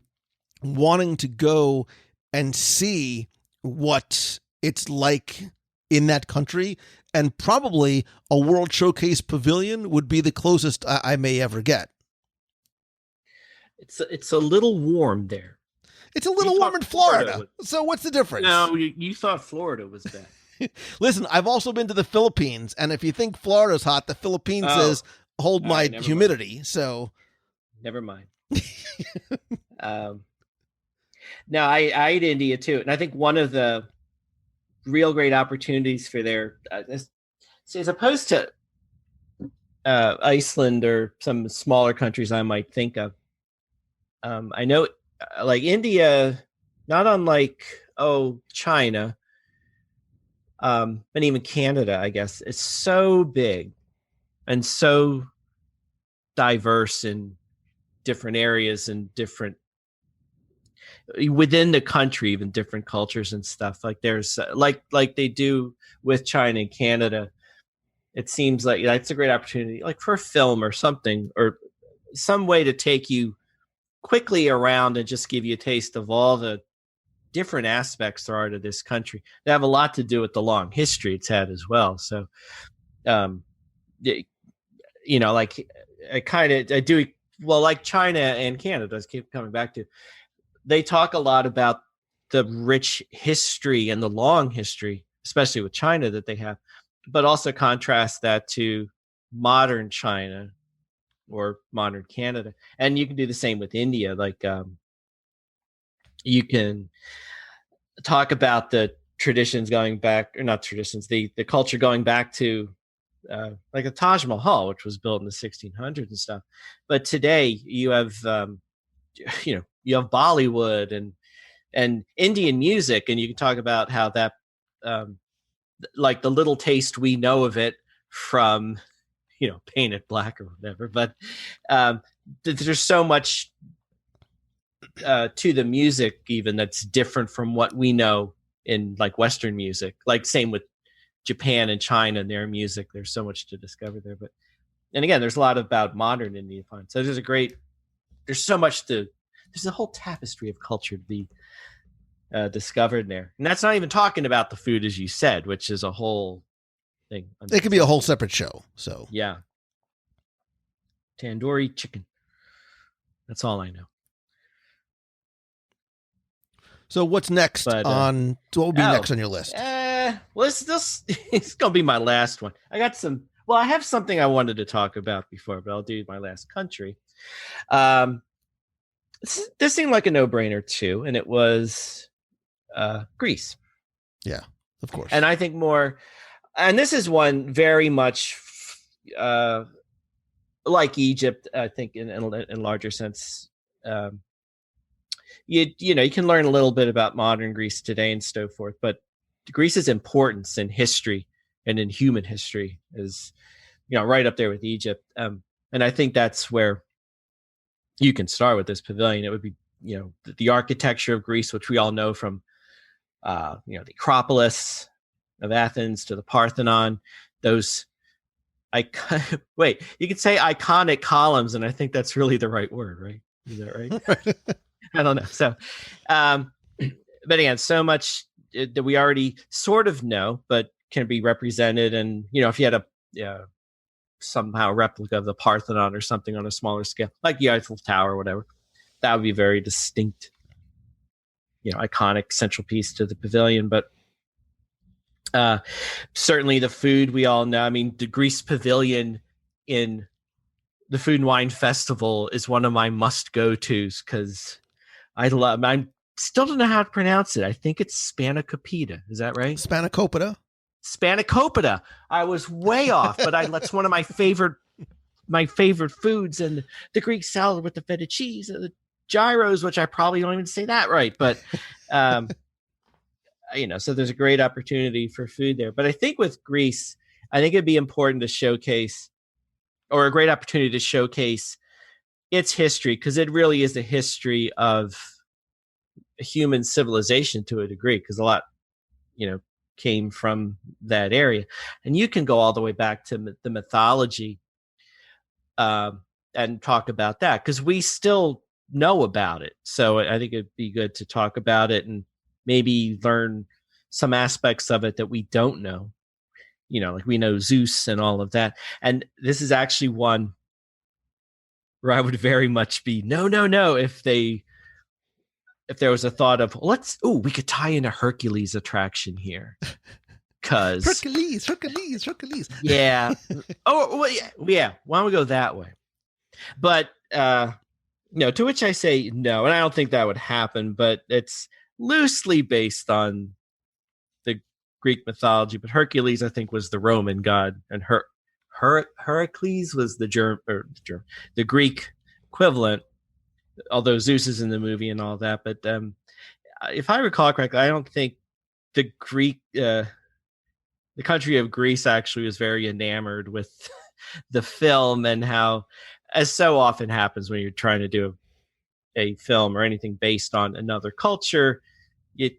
wanting to go and see what it's like in that country. And probably a World Showcase Pavilion would be the closest I may ever get. It's a little warm there. It's a little warm in Florida. So what's the difference? No, you thought Florida was bad. Listen, I've also been to the Philippines, and if you think Florida's hot, the Philippines says hold my humidity. Mind. So never mind. No, I ate India too, and I think one of the real great opportunities for their as opposed to Iceland or some smaller countries I might think of. I know like India, not unlike China, and even Canada, I guess, it's so big and so diverse in different areas and different within the country, even different cultures and stuff. Like there's like they do with China and Canada. It seems like that's a great opportunity, like for a film or something, or some way to take you quickly around and just give you a taste of all the different aspects there are to this country. They have a lot to do with the long history it's had as well. So, like like China and Canada, I keep coming back to. They talk a lot about the rich history and the long history, especially with China that they have, but also contrast that to modern China or modern Canada. And you can do the same with India. Like you can talk about the traditions going back, or not traditions, the culture going back to like the Taj Mahal, which was built in the 1600s and stuff. But today you have, you have Bollywood and Indian music, and you can talk about how that, like the little taste we know of it from, Painted Black or whatever. But there's so much to the music even that's different from what we know in like Western music. Like same with Japan and China and their music. There's so much to discover there. And again, there's a lot about modern Indian fun. So there's so much there's a whole tapestry of culture to be discovered there. And that's not even talking about the food, as you said, which is a whole thing. It could be a whole separate show. So yeah. Tandoori chicken. That's all I know. So what's next what will be next on your list? Well, it's going to be my last one. I have something I wanted to talk about before, but I'll do my last country. This seemed like a no-brainer too, and it was Greece. Yeah, of course. And I think and this is one very much like Egypt, I think in larger sense. You can learn a little bit about modern Greece today and so forth, but Greece's importance in history and in human history is, right up there with Egypt. And I think that's where you can start with this pavilion. It would be, the architecture of Greece, which we all know from, the Acropolis of Athens to the Parthenon, those you could say iconic columns. And I think that's really the right word, right? Is that right? I don't know. So, but again, so much that we already sort of know, but can be represented. And, if you had somehow replica of the Parthenon or something on a smaller scale, like the Eiffel Tower or whatever, that would be very distinct, iconic central piece to the pavilion. But certainly the food we all know. I mean, the Greece Pavilion in the Food and Wine Festival is one of my must-go-tos because I still don't know how to pronounce it. I think it's Spanakopita. Is that right? Spanakopita. I was way off, but that's one of my favorite foods. And the Greek salad with the feta cheese, and the gyros, which I probably don't even say that right, but so there's a great opportunity for food there. But I think with Greece, I think it'd be important to showcase, or a great opportunity to showcase its history, because it really is the history of human civilization to a degree, because a lot, came from that area. And you can go all the way back to the mythology and talk about that, because we still know about it. So I think it'd be good to talk about it and maybe learn some aspects of it that we don't know. Like we know Zeus and all of that. And this is actually one where I would very much be no, if there was a thought of we could tie in a Hercules attraction here. Cause Hercules. Yeah. Oh, well, yeah. Why don't we go that way? But to which I say no, and I don't think that would happen, but it's loosely based on the Greek mythology. But Hercules, I think, was the Roman god, and Heracles was the Greek equivalent, although Zeus is in the movie and all that. But if I recall correctly, I don't think the country of Greece actually was very enamored with the film, and how, as so often happens when you're trying to do a film or anything based on another culture, you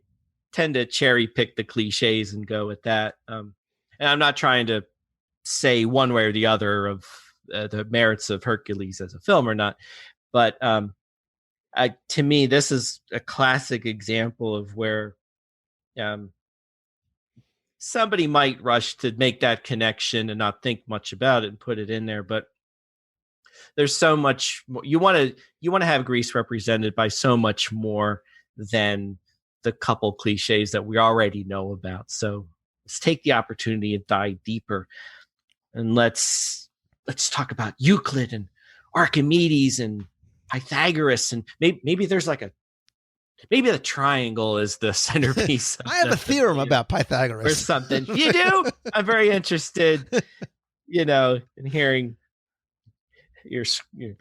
tend to cherry pick the cliches and go with that. And I'm not trying to say one way or the other of the merits of Hercules as a film or not, but to me, this is a classic example of where somebody might rush to make that connection and not think much about it and put it in there. But there's so much more. You want to have Greece represented by so much more than the couple cliches that we already know about. So let's take the opportunity and dive deeper, and let's talk about Euclid and Archimedes and Pythagoras, and maybe there's maybe the triangle is the centerpiece. I have a theorem about Pythagoras or something. You do? I'm very interested, in hearing your. I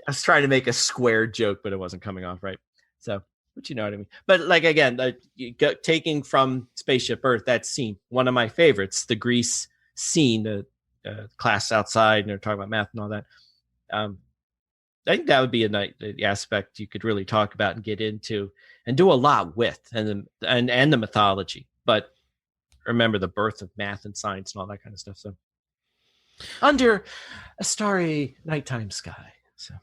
was trying to make a square joke, but it wasn't coming off right. So, but you know what I mean. But again, taking from Spaceship Earth, that scene, one of my favorites, the Greece scene, the class outside and they're talking about math and all that. I think that would be the aspect you could really talk about and get into and do a lot with, and the mythology. But remember the birth of math and science and all that kind of stuff. So under a starry nighttime sky. So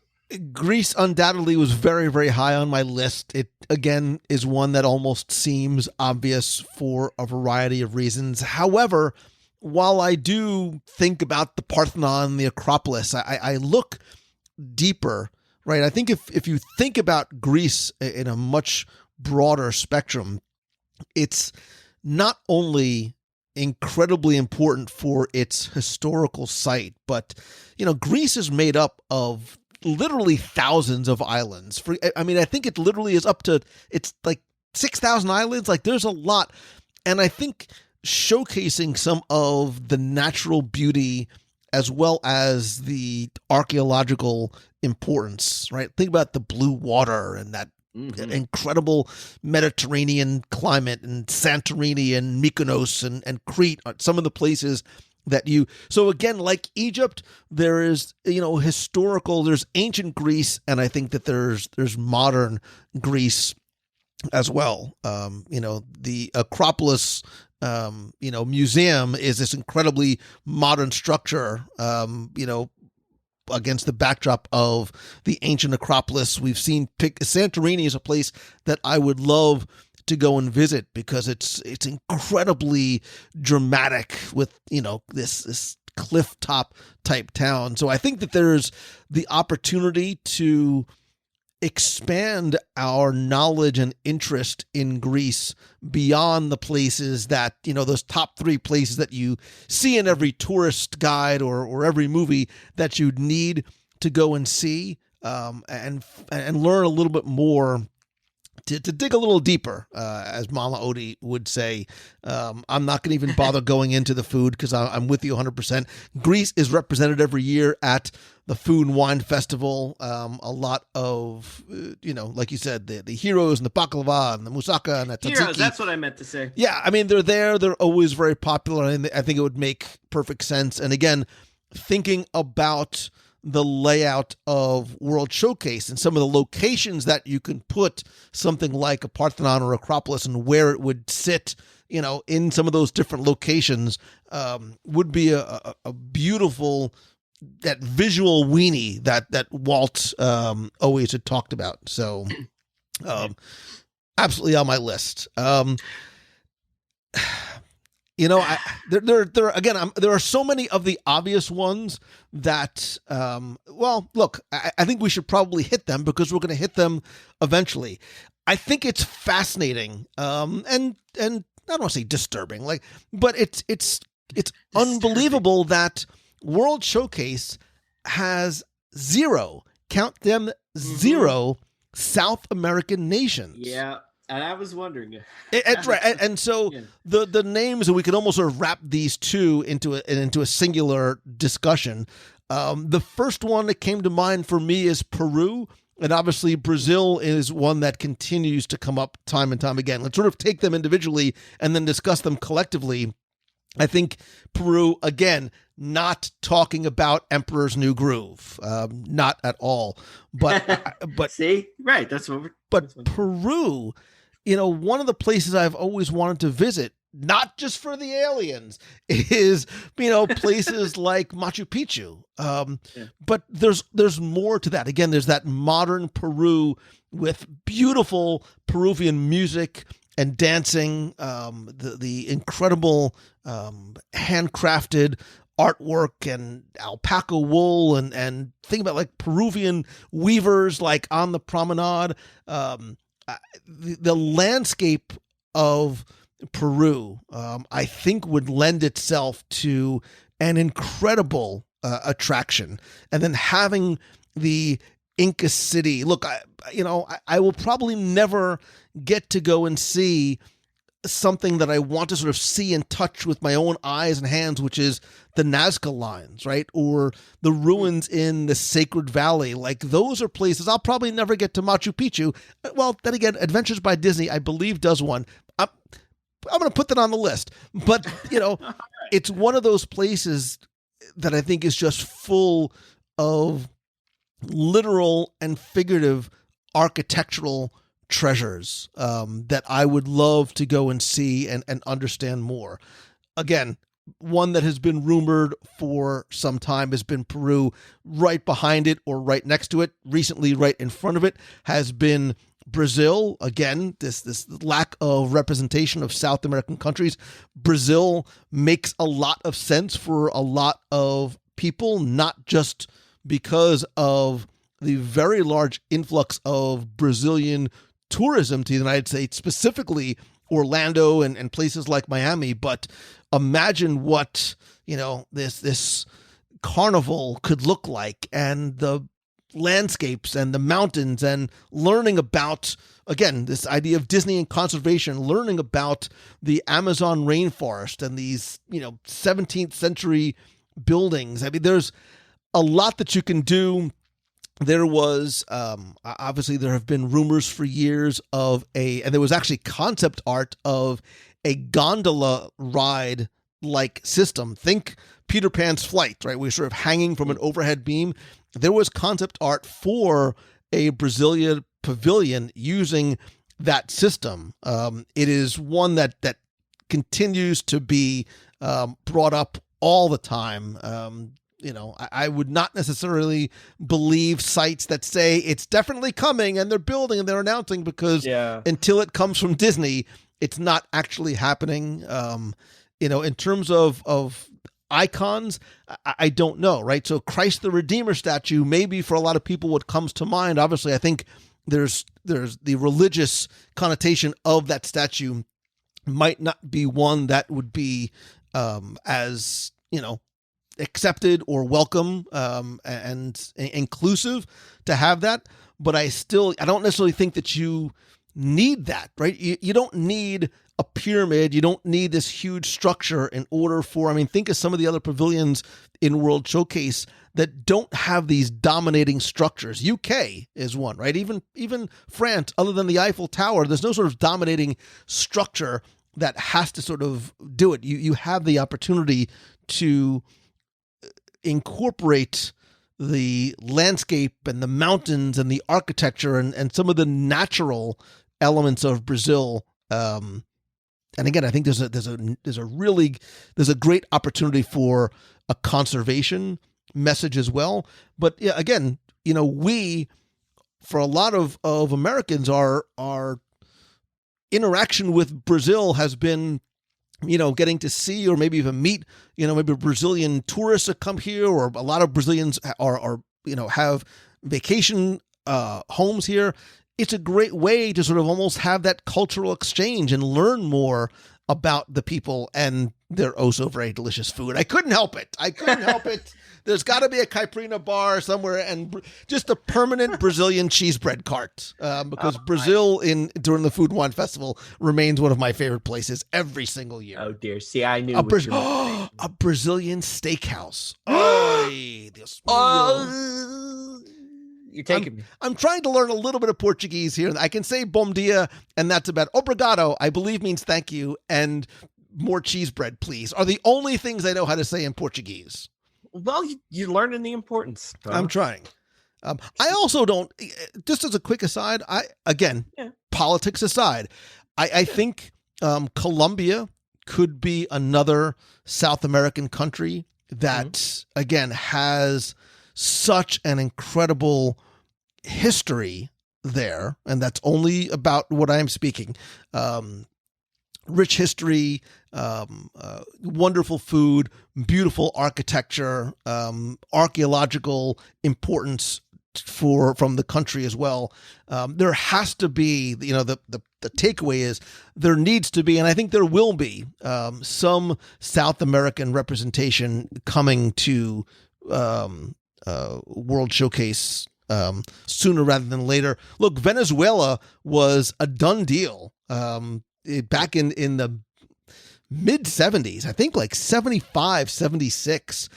Greece undoubtedly was very, very high on my list. It, again, is one that almost seems obvious for a variety of reasons. However, while I do think about the Parthenon, the Acropolis, I look deeper, right? I think if you think about Greece in a much broader spectrum, it's not only incredibly important for its historical site, but, Greece is made up of literally thousands of islands. I think it literally is it's like 6,000 islands. Like, there's a lot. And I think showcasing some of the natural beauty as well as the archaeological importance, right? Think about the blue water and that incredible Mediterranean climate, and Santorini and Mykonos and Crete are some of the places that so again, like Egypt, there is, historical, there's ancient Greece, and I think that there's modern Greece as well. The Acropolis, museum is this incredibly modern structure, against the backdrop of the ancient Acropolis. We've seen Santorini is a place that I would love to go and visit because it's incredibly dramatic with, this cliff top type town. So I think that there's the opportunity to expand our knowledge and interest in Greece beyond the places that, those top 3 places that you see in every tourist guide or every movie that you'd need to go and see, and learn a little bit more, to dig a little deeper, as Mama Odie would say. I'm not going to even bother going into the food because I'm with you 100%. Greece is represented every year at the Food and Wine Festival. A lot of, like you said, the heroes and the baklava and the moussaka and the tzatziki. Heroes, that's what I meant to say. Yeah, they're there. They're always very popular, and I think it would make perfect sense. And again, thinking about the layout of World Showcase and some of the locations that you can put something like a Parthenon or Acropolis and where it would sit, in some of those different locations, would be a beautiful, that visual weenie that Walt always had talked about. So absolutely on my list. There are so many of the obvious ones that, look, I think we should probably hit them because we're going to hit them eventually. I think it's fascinating, and I don't want to say disturbing, but it's unbelievable that World Showcase has 0, count them, 0 South American nations. Yeah. And I was wondering. That's right. And so the names, and we could almost sort of wrap these two into a singular discussion. The first one that came to mind for me is Peru. And obviously Brazil is one that continues to come up time and time again. Let's sort of take them individually and then discuss them collectively. I think Peru, again, not talking about Emperor's New Groove, not at all. But see, right? That's what we're. But Peru, one of the places I've always wanted to visit, not just for the aliens, is places like Machu Picchu. But there's more to that. Again, there's that modern Peru with beautiful Peruvian music and dancing, the incredible handcrafted artwork and alpaca wool and think about like Peruvian weavers like on the promenade. The landscape of Peru, I think, would lend itself to an incredible attraction. And then having the Inca City. Look, I will probably never get to go and see something that I want to sort of see and touch with my own eyes and hands, which is the Nazca lines, right? Or the ruins in the Sacred Valley. Like, those are places I'll probably never get to. Machu Picchu. Well, then again, Adventures by Disney, I believe, does one. I'm going to put that on the list. But, it's one of those places that I think is just full of literal and figurative architectural treasures that I would love to go and see and understand more. Again, one that has been rumored for some time has been Peru. Right behind it or right next to it, recently right in front of it, has been Brazil. Again, this lack of representation of South American countries. Brazil makes a lot of sense for a lot of people, not just because of the very large influx of Brazilian tourism to the United States, specifically Orlando and places like Miami, but imagine what, this carnival could look like, and the landscapes and the mountains, and learning about, again, this idea of Disney and conservation, learning about the Amazon rainforest and these, 17th century buildings. I mean, there's a lot that you can do. There was, obviously there have been rumors for years and there was actually concept art of a gondola ride like system. Think Peter Pan's Flight, right? We're sort of hanging from an overhead beam. There was concept art for a Brazilian pavilion using that system. It is one that continues to be brought up all the time. I would not necessarily believe sites that say it's definitely coming and they're building and they're announcing, because until it comes from Disney, it's not actually happening. In terms of icons, I don't know, right? So Christ the Redeemer statue, maybe for a lot of people what comes to mind. Obviously, I think there's the religious connotation of that statue might not be one that would be as, accepted or welcome and inclusive to have that. But I don't necessarily think that you need that, right? You don't need a pyramid. You don't need this huge structure in order for, think of some of the other pavilions in World Showcase that don't have these dominating structures. UK is one, right? Even France, other than the Eiffel Tower, there's no sort of dominating structure that has to sort of do it. You have the opportunity to incorporate the landscape and the mountains and the architecture and some of the natural elements of Brazil. And again, I think there's a great opportunity for a conservation message as well. But yeah, again, we, for a lot of Americans, our interaction with Brazil has been, getting to see or maybe even meet, maybe Brazilian tourists that come here, or a lot of Brazilians are have vacation homes here. It's a great way to sort of almost have that cultural exchange and learn more about the people and their oh so very delicious food. I couldn't help it. There's got to be a caipirinha bar somewhere, and just a permanent Brazilian cheese bread cart, because Brazil during the Food and Wine Festival remains one of my favorite places every single year. Oh dear! See, I knew a Brazilian steakhouse. You're taking me. I'm trying to learn a little bit of Portuguese here. I can say bom dia, and that's about obrigado, I believe means thank you, and more cheese bread, please, are the only things I know how to say in Portuguese. Well, you're learning the importance. I'm trying. I also don't, just as a quick aside, politics aside, I think Colombia could be another South American country that, again, has such an incredible history there. And that's only about what I'm speaking. Rich history, wonderful food, beautiful architecture, archaeological importance from the country as well. There has to be, the takeaway is there needs to be, and I think there will be, some South American representation coming to World Showcase sooner rather than later. Look, Venezuela was a done deal. Back in the mid 70s, I think like 75, 76,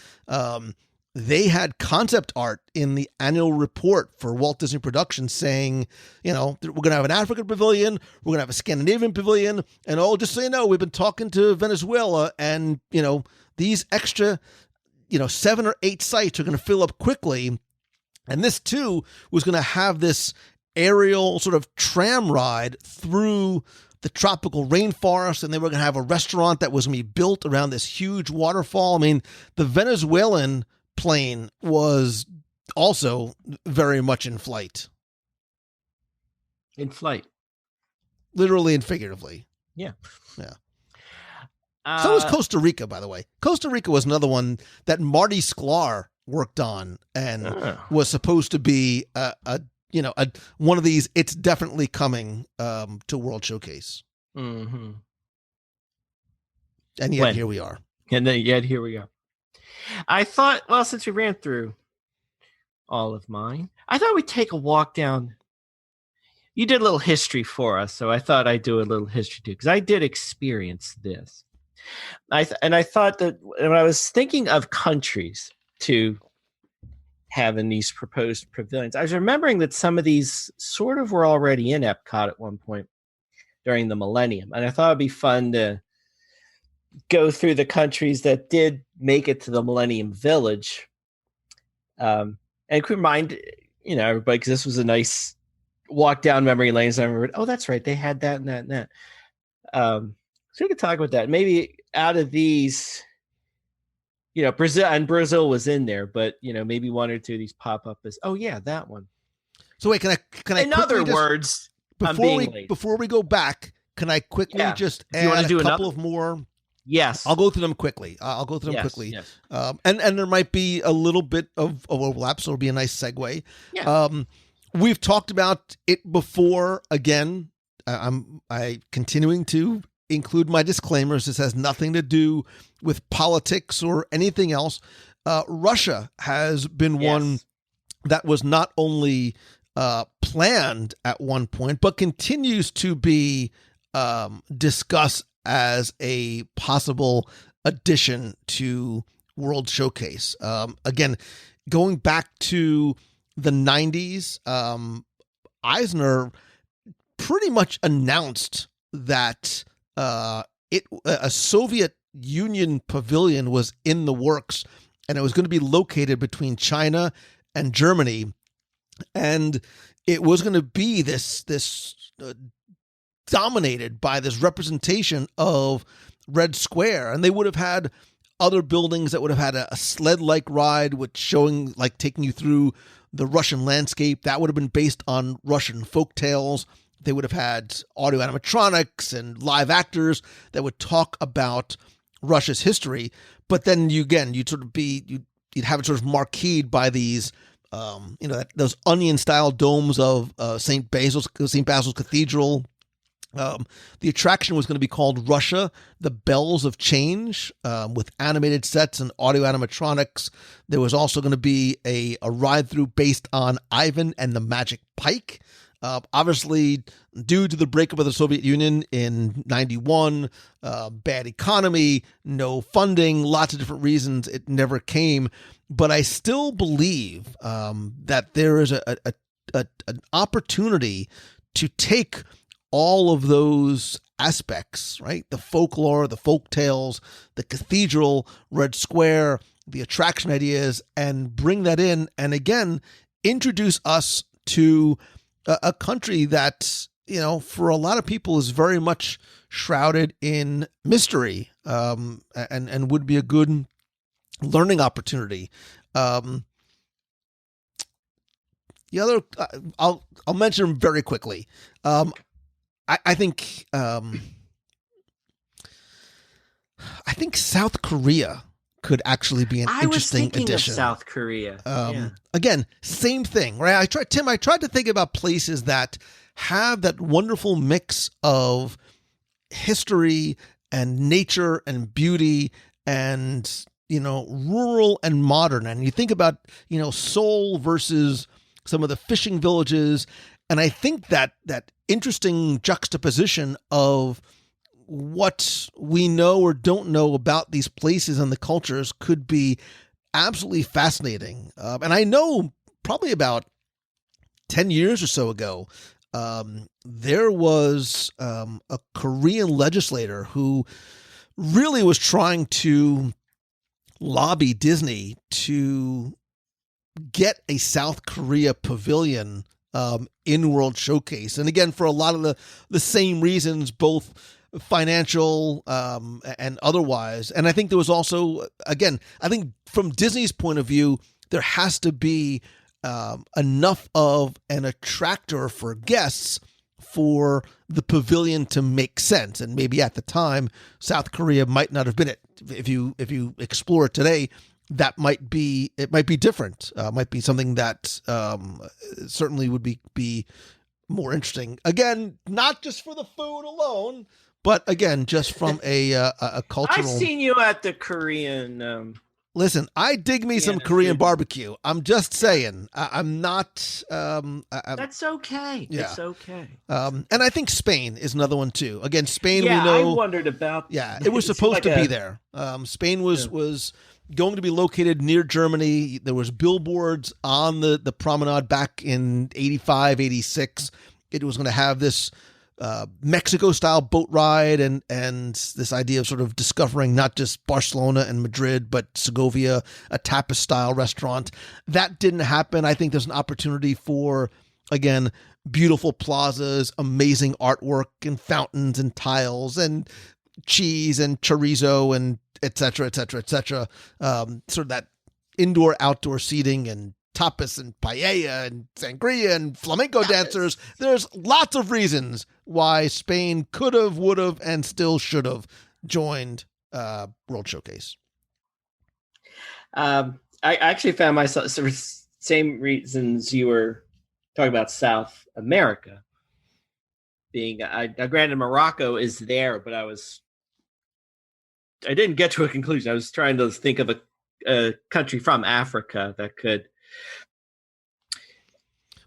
they had concept art in the annual report for Walt Disney Productions saying, we're going to have an African pavilion, we're going to have a Scandinavian pavilion, and just so you know, we've been talking to Venezuela, and, these extra, 7 or 8 sites are going to fill up quickly. And this too was going to have this aerial sort of tram ride through the tropical rainforest, and they were going to have a restaurant that was going to be built around this huge waterfall. I mean, the Venezuelan plane was also very much in flight. In flight. Literally and figuratively. Yeah. So was Costa Rica, by the way. Costa Rica was another one that Marty Sklar worked on and was supposed to be one of these. It's definitely coming to World Showcase. Mm-hmm. And yet here we are. I thought, well, since we ran through all of mine, I thought we'd take a walk down. You did a little history for us, so I thought I'd do a little history too, because I did experience this. I thought that when I was thinking of countries to have in these proposed pavilions, I was remembering that some of these sort of were already in Epcot at one point during the millennium. And I thought it'd be fun to go through the countries that did make it to the Millennium Village. And remind, everybody, because this was a nice walk down memory lanes. I remembered, oh, that's right. They had that and that and that. So we could talk about that. Maybe out of these, Brazil was in there, but maybe one or two of these pop up as, oh yeah, that one. So wait, can I? In other words, before we go back, can I quickly just add a couple of more? Yes, I'll go through them quickly. Quickly. Yes. And there might be a little bit of overlap, so it'll be a nice segue. Yeah. We've talked about it before. Again, I continuing to include my disclaimers. This has nothing to do with politics or anything else. Russia has been one that was not only planned at one point, but continues to be discussed as a possible addition to World Showcase. Again, going back to the 90s, Eisner pretty much announced that a Soviet Union pavilion was in the works, and it was going to be located between China and Germany, and it was going to be this dominated by this representation of Red Square, and they would have had other buildings that would have had a sled-like ride, taking you through the Russian landscape. That would have been based on Russian folk tales. They would have had audio animatronics and live actors that would talk about Russia's history. But then you'd have it sort of marqueed by these, those onion-style domes of St. Basil's Cathedral. The attraction was going to be called Russia, the Bells of Change, with animated sets and audio animatronics. There was also going to be a ride-through based on Ivan and the Magic Pike. Obviously, due to the breakup of the Soviet Union in 91, bad economy, no funding, lots of different reasons, it never came. But I still believe that there is an opportunity to take all of those aspects, right? The folklore, the folk tales, the cathedral, Red Square, the attraction ideas, and bring that in. And again, introduce us to a country that, for a lot of people is very much shrouded in mystery, and would be a good learning opportunity. The other, I'll mention them very quickly. I think South Korea could actually be an interesting addition. Of South Korea. Again, same thing, right? I tried to think about places that have that wonderful mix of history and nature and beauty and, rural and modern. And you think about, Seoul versus some of the fishing villages. And I think that interesting juxtaposition of what we know or don't know about these places and the cultures could be absolutely fascinating. And I know probably about 10 years or so ago, there was a Korean legislator who really was trying to lobby Disney to get a South Korea pavilion in World Showcase. And again, for a lot of the same reasons, both financial and otherwise. And I think there was also, again, I think from Disney's point of view, there has to be enough of an attractor for guests for the pavilion to make sense. And maybe at the time, South Korea might not have been it. If you explore it today, it might be different. Might be something that certainly would be more interesting. Again, not just for the food alone, but again, just from a cultural. I've seen you at the Korean. Listen, I dig me some Korean barbecue. I'm just saying. I'm not. That's okay. Yeah. It's okay. And I think Spain is another one too. Again, Spain. Yeah, we know. I wondered about. Yeah, it was supposed to be there. Spain was going to be located near Germany. There was billboards on the promenade back in 85, 86. It was going to have this Mexico-style boat ride and this idea of sort of discovering not just Barcelona and Madrid, but Segovia, a tapas-style restaurant. That didn't happen. I think there's an opportunity for, again, beautiful plazas, amazing artwork and fountains and tiles and cheese and chorizo and et cetera, et cetera, et cetera. Sort of that indoor-outdoor seating and tapas and paella and sangria and flamenco dancers. There's lots of reasons why Spain could have, would have, and still should have joined World Showcase. I actually found myself same reasons you were talking about South America being. Granted, Morocco is there, but I didn't get to a conclusion. I was trying to think of a country from Africa that could.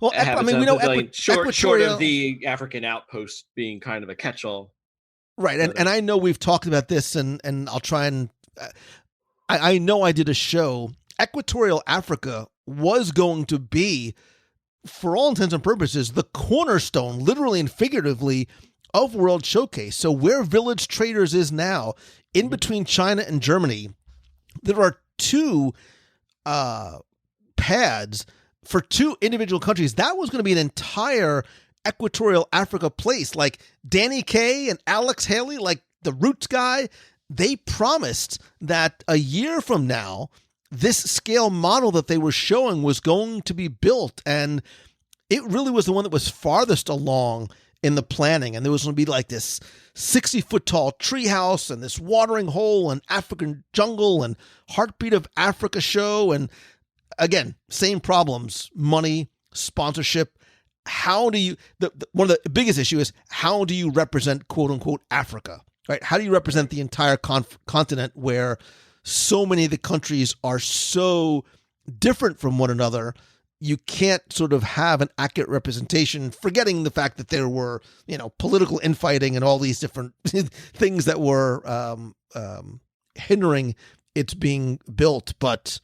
Well, we know short of the African outpost being kind of a catch-all, right? And I know we've talked about this, and I'll try and I know I did a show. Equatorial Africa was going to be, for all intents and purposes, the cornerstone, literally and figuratively, of World Showcase. So where Village Traders is now, in between China and Germany, there are two pads for two individual countries. That was going to be an entire Equatorial Africa place. Like Danny Kaye and Alex Haley, like the Roots guy, they promised that a year from now, this scale model that they were showing was going to be built. And it really was the one that was farthest along in the planning. And there was going to be like this 60-foot tall treehouse and this watering hole and African jungle and Heartbeat of Africa show. And again, same problems: money, sponsorship. How do you, one of the biggest issue is, how do you represent quote unquote Africa, right? How do you represent the entire continent where so many of the countries are so different from one another? You can't sort of have an accurate representation, forgetting the fact that there were, political infighting and all these different things that were hindering its being built. But,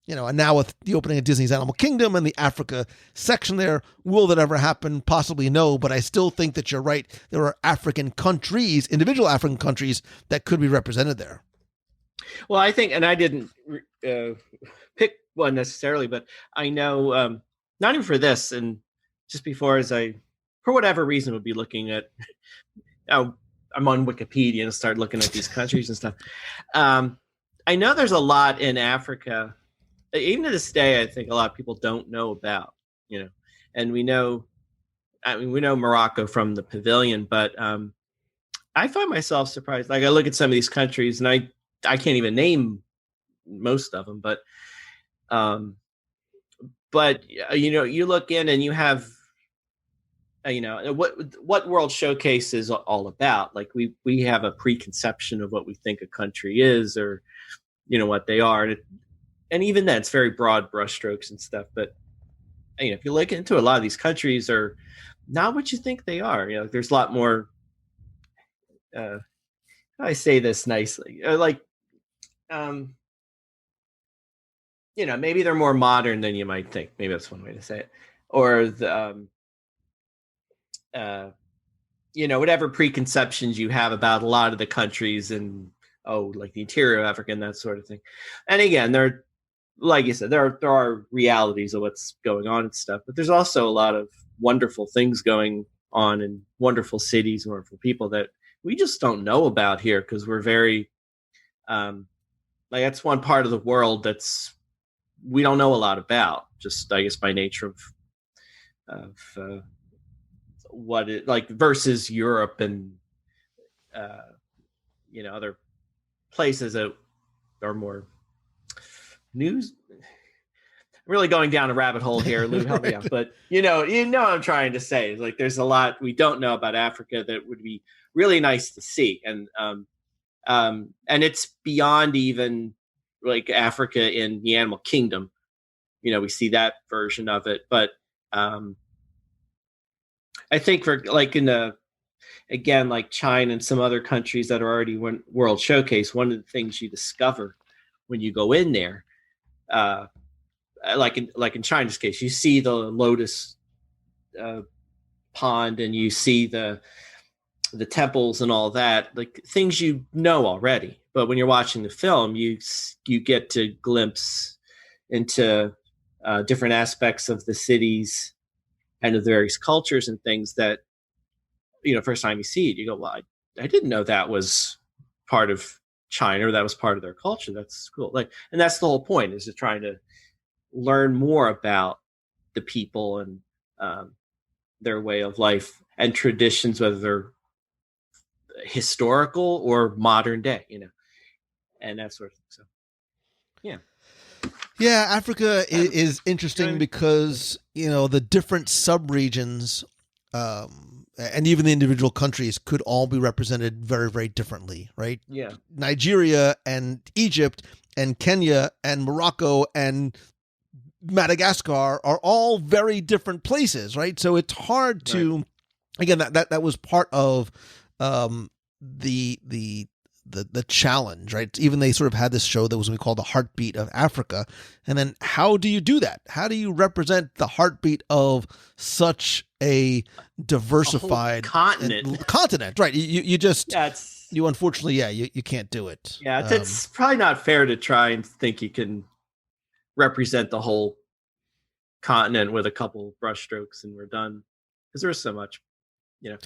and now with the opening of Disney's Animal Kingdom and the Africa section there, will that ever happen? Possibly no, but I still think that you're right. There are African countries, individual African countries, that could be represented there. Well, I think, and I didn't pick one necessarily, but I know, not even for this, and just before, for whatever reason, would be looking at, I'm on Wikipedia and start looking at these countries and stuff. I know there's a lot in Africa, even to this day, I think a lot of people don't know about, and we know Morocco from the pavilion, but I find myself surprised. Like, I look at some of these countries and I can't even name most of them, but you look in and you have, what World Showcase is all about. Like we have a preconception of what we think a country is, or, what they are. And even then it's very broad brushstrokes and stuff. But, if you look into a lot of these countries are not what you think they are. There's a lot more, I say this nicely, maybe they're more modern than you might think. Maybe that's one way to say it. Or whatever preconceptions you have about a lot of the countries and like the interior of Africa and that sort of thing. And again, there, like you said, there are realities of what's going on and stuff, but there's also a lot of wonderful things going on in wonderful cities, wonderful people that we just don't know about here because we're very, like that's one part of the world that's we don't know a lot about, just I guess by nature of what it like versus Europe and other places that are more news. I'm really going down a rabbit hole here, Lou, help me out. But you know what I'm trying to say. Like there's a lot we don't know about Africa that would be really nice to see. And it's beyond even like Africa in the animal kingdom. We see that version of it. But I think for like again, like China and some other countries that are already World Showcase, one of the things you discover when you go in there, like in China's case, you see the lotus pond and you see the temples and all that, like things you know already. But when you're watching the film, you get to glimpse into different aspects of the cities and of the various cultures and things that, first time you see it, you go, well, I didn't know that was part of China or that was part of their culture. That's cool. And that's the whole point, is to trying to learn more about the people and their way of life and traditions, whether they're historical or modern day, and that sort of thing. So, yeah. Yeah, Africa is interesting because, the different subregions and even the individual countries could all be represented very, very differently, right? Yeah. Nigeria and Egypt and Kenya and Morocco and Madagascar are all very different places, right? So it's hard to, again, that was part of the challenge, right? Even they sort of had this show that was going to be called The Heartbeat of Africa. And then how do you do that? How do you represent the heartbeat of such a diversified continent, right? You just, you unfortunately, you can't do it. Yeah. It's probably not fair to try and think you can represent the whole continent with a couple brushstrokes and we're done. Because there's so much. And,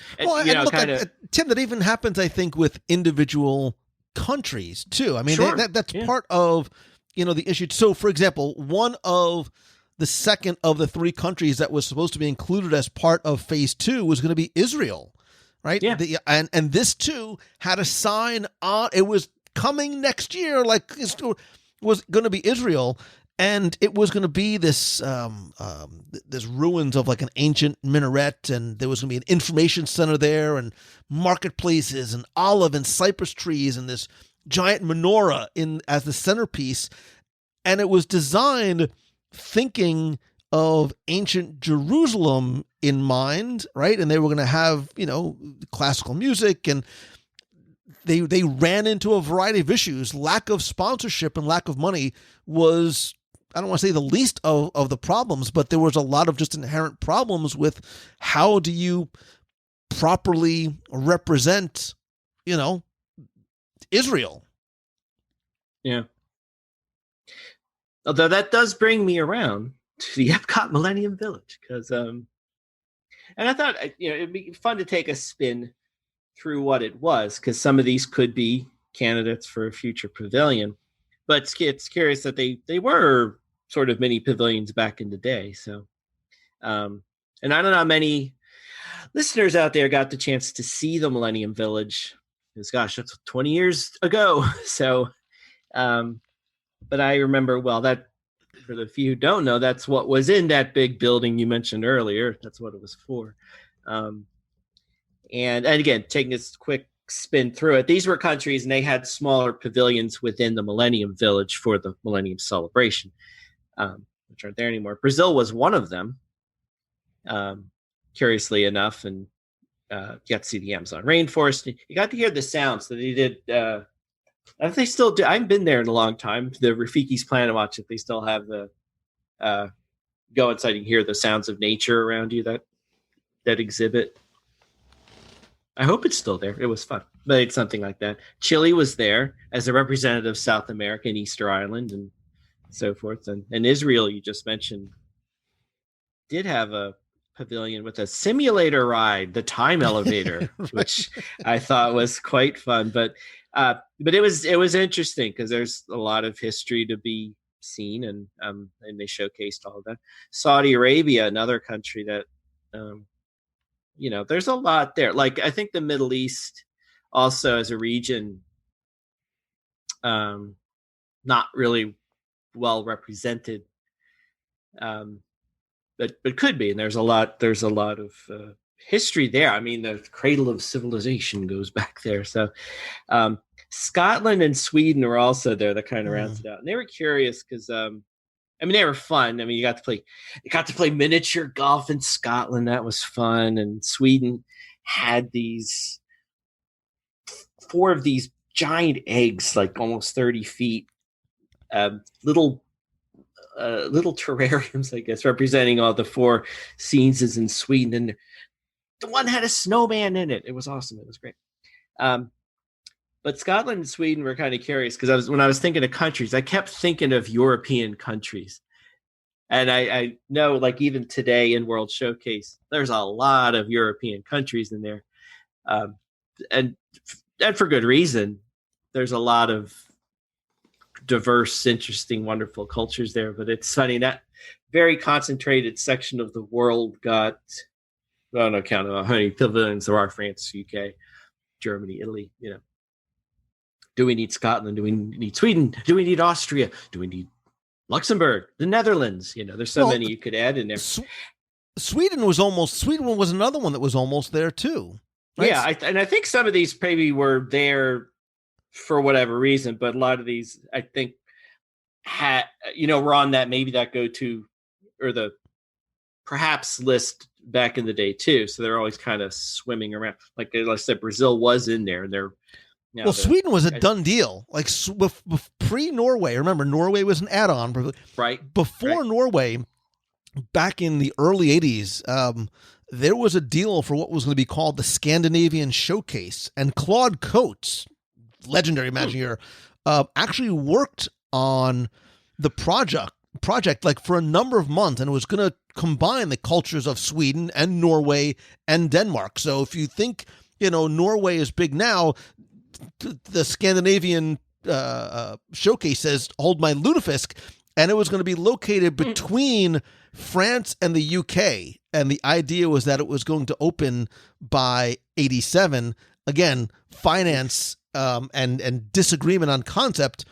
Tim, that even happens, I think, with individual countries too. I mean, sure. That's part of, the issue. So, for example, one of the second of the three countries that was supposed to be included as part of Phase 2 was going to be Israel, right? Yeah. And this too had a sign on. It was coming next year, like it was going to be Israel. And it was going to be this ruins of like an ancient minaret, and there was going to be an information center there, and marketplaces, and olive and cypress trees, and this giant menorah as the centerpiece. And it was designed thinking of ancient Jerusalem in mind, right? And they were going to have classical music, and they ran into a variety of issues. Lack of sponsorship and lack of money was, I don't want to say the least of the problems, but there was a lot of just inherent problems with how do you properly represent, Israel. Yeah. Although that does bring me around to the Epcot Millennium Village, because, and I thought, it'd be fun to take a spin through what it was, because some of these could be candidates for a future pavilion, but it's curious that they were sort of mini pavilions back in the day. So, and I don't know how many listeners out there got the chance to see the Millennium Village, because gosh, that's 20 years ago. So, but I remember, well, that for the few who don't know, that's what was in that big building you mentioned earlier. That's what it was for. And again, taking this quick spin through it, these were countries and they had smaller pavilions within the Millennium Village for the Millennium Celebration, which aren't there anymore. Brazil was one of them, curiously enough, and you got to see the Amazon rainforest. You got to hear the sounds that they did. I think they still do. I haven't been there in a long time. The Rafiki's Planet Watch, if they still have the go inside and hear the sounds of nature around you that exhibit. I hope it's still there. It was fun. But something like that. Chile was there as a representative of South America and Easter Island and so forth. And Israel, you just mentioned, did have a pavilion with a simulator ride, the time elevator, which I thought was quite fun. But it was interesting because there's a lot of history to be seen, and they showcased all of that. Saudi Arabia, another country that there's a lot there. Like I think the Middle East also as a region, not really well represented, but could be. And there's a lot of history there. I mean, the cradle of civilization goes back there. So Scotland and Sweden were also there. That kind of rounds it out. And they were curious because they were fun. I mean, you got to play miniature golf in Scotland. That was fun. And Sweden had these 4 of these giant eggs, like almost 30 feet, little terrariums, I guess, representing all the 4 scenes in Sweden. And the one had a snowman in it. It was awesome. It was great. But Scotland and Sweden were kind of curious because when I was thinking of countries, I kept thinking of European countries. And I know, like even today in World Showcase, there's a lot of European countries in there. And for good reason. There's a lot of diverse, interesting, wonderful cultures there. But it's funny, that very concentrated section of the world got, I don't know, count how many pavilions there are: France, UK, Germany, Italy. Do we need Scotland? Do we need Sweden? Do we need Austria? Do we need Luxembourg, the Netherlands? There's so many you could add in there. Sweden was another one that was almost there too. Right? Yeah, I think some of these maybe were there for whatever reason, but a lot of these, I think, were on that go-to or the perhaps list back in the day too. So they're always kind of swimming around. Like I said, Brazil was in there, and they're. Sweden was a done deal. Like pre-Norway, remember, Norway was an add-on. Right. Before Norway, back in the early 80s, there was a deal for what was going to be called the Scandinavian Showcase. And Claude Coates, legendary Imagineer, actually worked on the project like for a number of months, and it was going to combine the cultures of Sweden and Norway and Denmark. So if you think, Norway is big now, the Scandinavian showcase says, hold my lutefisk, and it was going to be located between France and the UK. And the idea was that it was going to open by 87. Again, finance and disagreement on concept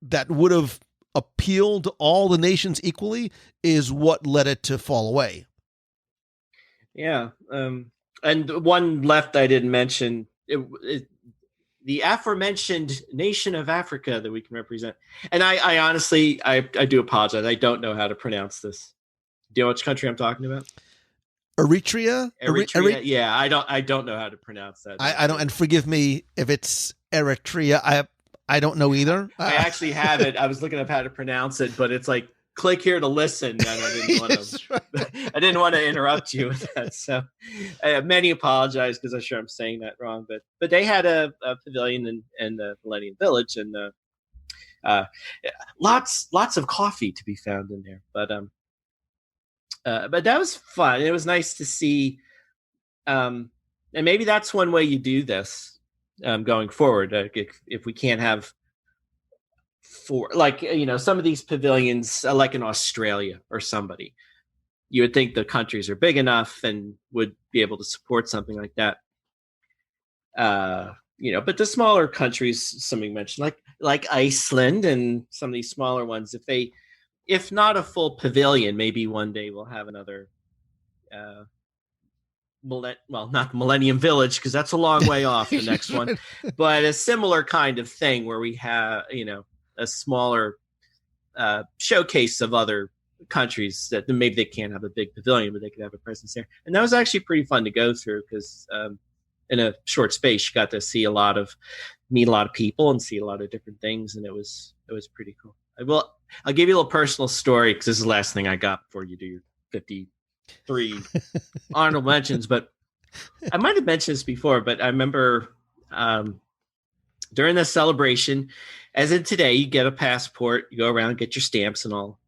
that would have appealed to all the nations equally is what led it to fall away. Yeah. And one left I didn't mention, the aforementioned nation of Africa that we can represent. And I honestly, I do apologize. I don't know how to pronounce this. Do you know which country I'm talking about? Eritrea? Yeah, I don't know how to pronounce that. I don't, and forgive me if it's Eritrea. I don't know either. I actually have it. I was looking up how to pronounce it, but it's like, click here to listen. And I didn't want to interrupt you with that. So many apologize because I'm sure I'm saying that wrong. But they had a pavilion in the Millennium Village, and lots of coffee to be found in there. But that was fun. It was nice to see. And maybe that's one way you do this going forward. If we can't have some of these pavilions, like in Australia or somebody, you would think the countries are big enough and would be able to support something like that. But the smaller countries, somebody mentioned, like Iceland and some of these smaller ones, if not a full pavilion, maybe one day we'll have another, not Millennium Village, because that's a long way off, the next one, but a similar kind of thing where we have, a smaller showcase of other countries that maybe they can't have a big pavilion, but they could have a presence there. And that was actually pretty fun to go through because in a short space, you got to meet a lot of people and see a lot of different things. And it was pretty cool. I'll give you a little personal story because this is the last thing I got before you do your 53 honorable mentions, but I might have mentioned this before, but I remember during the celebration, as in today, you get a passport, you go around, get your stamps and all.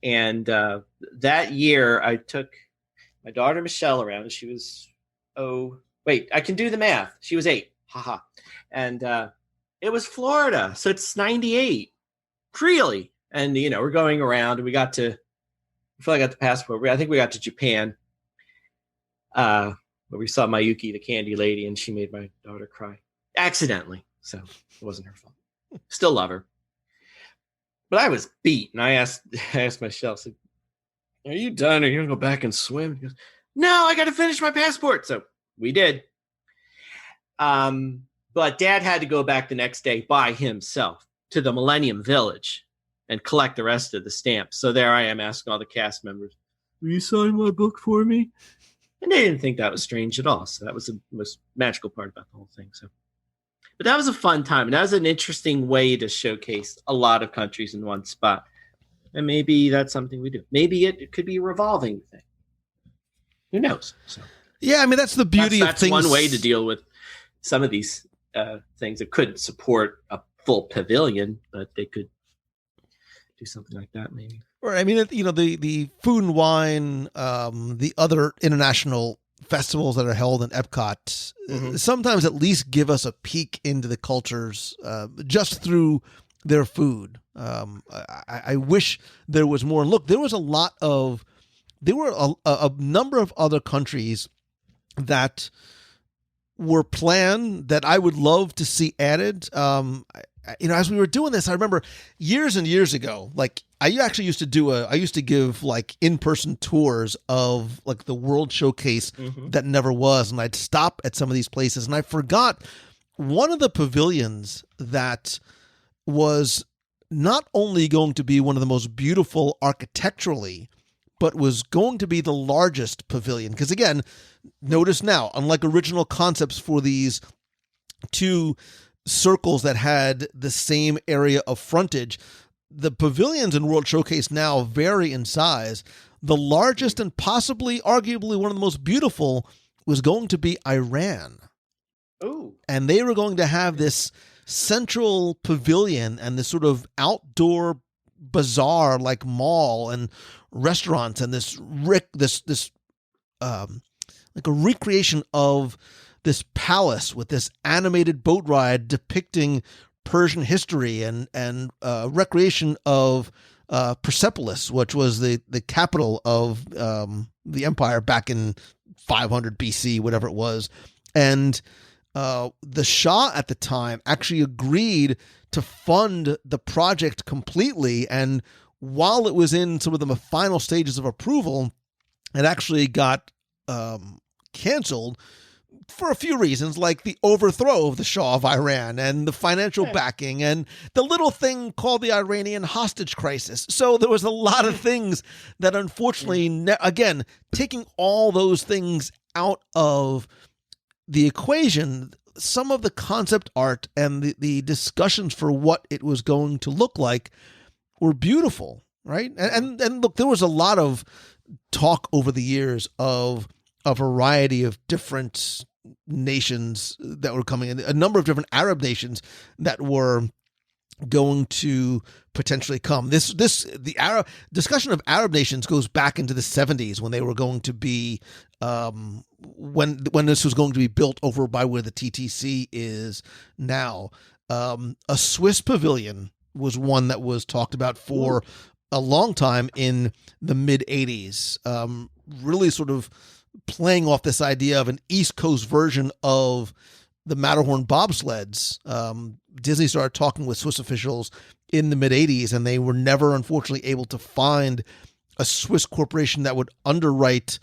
And that year, I took my daughter Michelle around. She was, I can do the math. She was 8. Haha. And it was Florida, so it's 98. Really? And, we're going around, and we got to, before I got the passport, I think we got to Japan, where we saw Mayuki, the candy lady, and she made my daughter cry. Accidentally. So it wasn't her fault. Still love her. But I was beat, and I asked Michelle, I said, "Are you done? Are you going to go back and swim?" She goes, "No, I got to finish my passport." So we did. But Dad had to go back the next day by himself to the Millennium Village and collect the rest of the stamps. So there I am asking all the cast members, "Will you sign my book for me?" And they didn't think that was strange at all. So that was the most magical part about the whole thing. But that was a fun time. And that was an interesting way to showcase a lot of countries in one spot. And maybe that's something we do. Maybe it could be a revolving thing. Who knows? So, yeah, I mean, that's the beauty of things. That's one way to deal with some of these things that couldn't support a full pavilion, but they could do something like that maybe. Or, I mean, the food and wine, the other international festivals that are held in Epcot, sometimes at least give us a peek into the cultures just through their food. I wish there was more. And look, there were a number of other countries that were planned that I would love to see added. As we were doing this, I remember years and years ago, like I used to give like in-person tours of like the World Showcase that never was. And I'd stop at some of these places, and I forgot one of the pavilions that was not only going to be one of the most beautiful architecturally, but was going to be the largest pavilion. Because again, notice now, unlike original concepts for these two circles that had the same area of frontage, the pavilions in World Showcase now vary in size. The largest and possibly, arguably, one of the most beautiful was going to be Iran. Ooh. And they were going to have this central pavilion and this sort of outdoor bazaar like mall and restaurants and this like a recreation of this palace with this animated boat ride depicting Persian history and recreation of Persepolis, which was the capital of the empire back in 500 BC, whatever it was. And the Shah at the time actually agreed to fund the project completely. And while it was in some of the final stages of approval, it actually got canceled for a few reasons, like the overthrow of the Shah of Iran and the financial backing and the little thing called the Iranian hostage crisis. So there was a lot of things that unfortunately, again, taking all those things out of the equation, some of the concept art and the discussions for what it was going to look like were beautiful, right? And look, there was a lot of talk over the years of a variety of different nations that were coming in, a number of different Arab that were going to potentially come. The Arab discussion of Arab nations goes back into the 70s when they were going to be when this was going to be built over by where the TTC is now. A Swiss pavilion was one that was talked about for a long time in the mid 80s. Really sort of playing off this idea of an East Coast version of the Matterhorn bobsleds. Disney started talking with Swiss officials in the mid 80s, and they were never, unfortunately, able to find a Swiss corporation that would underwrite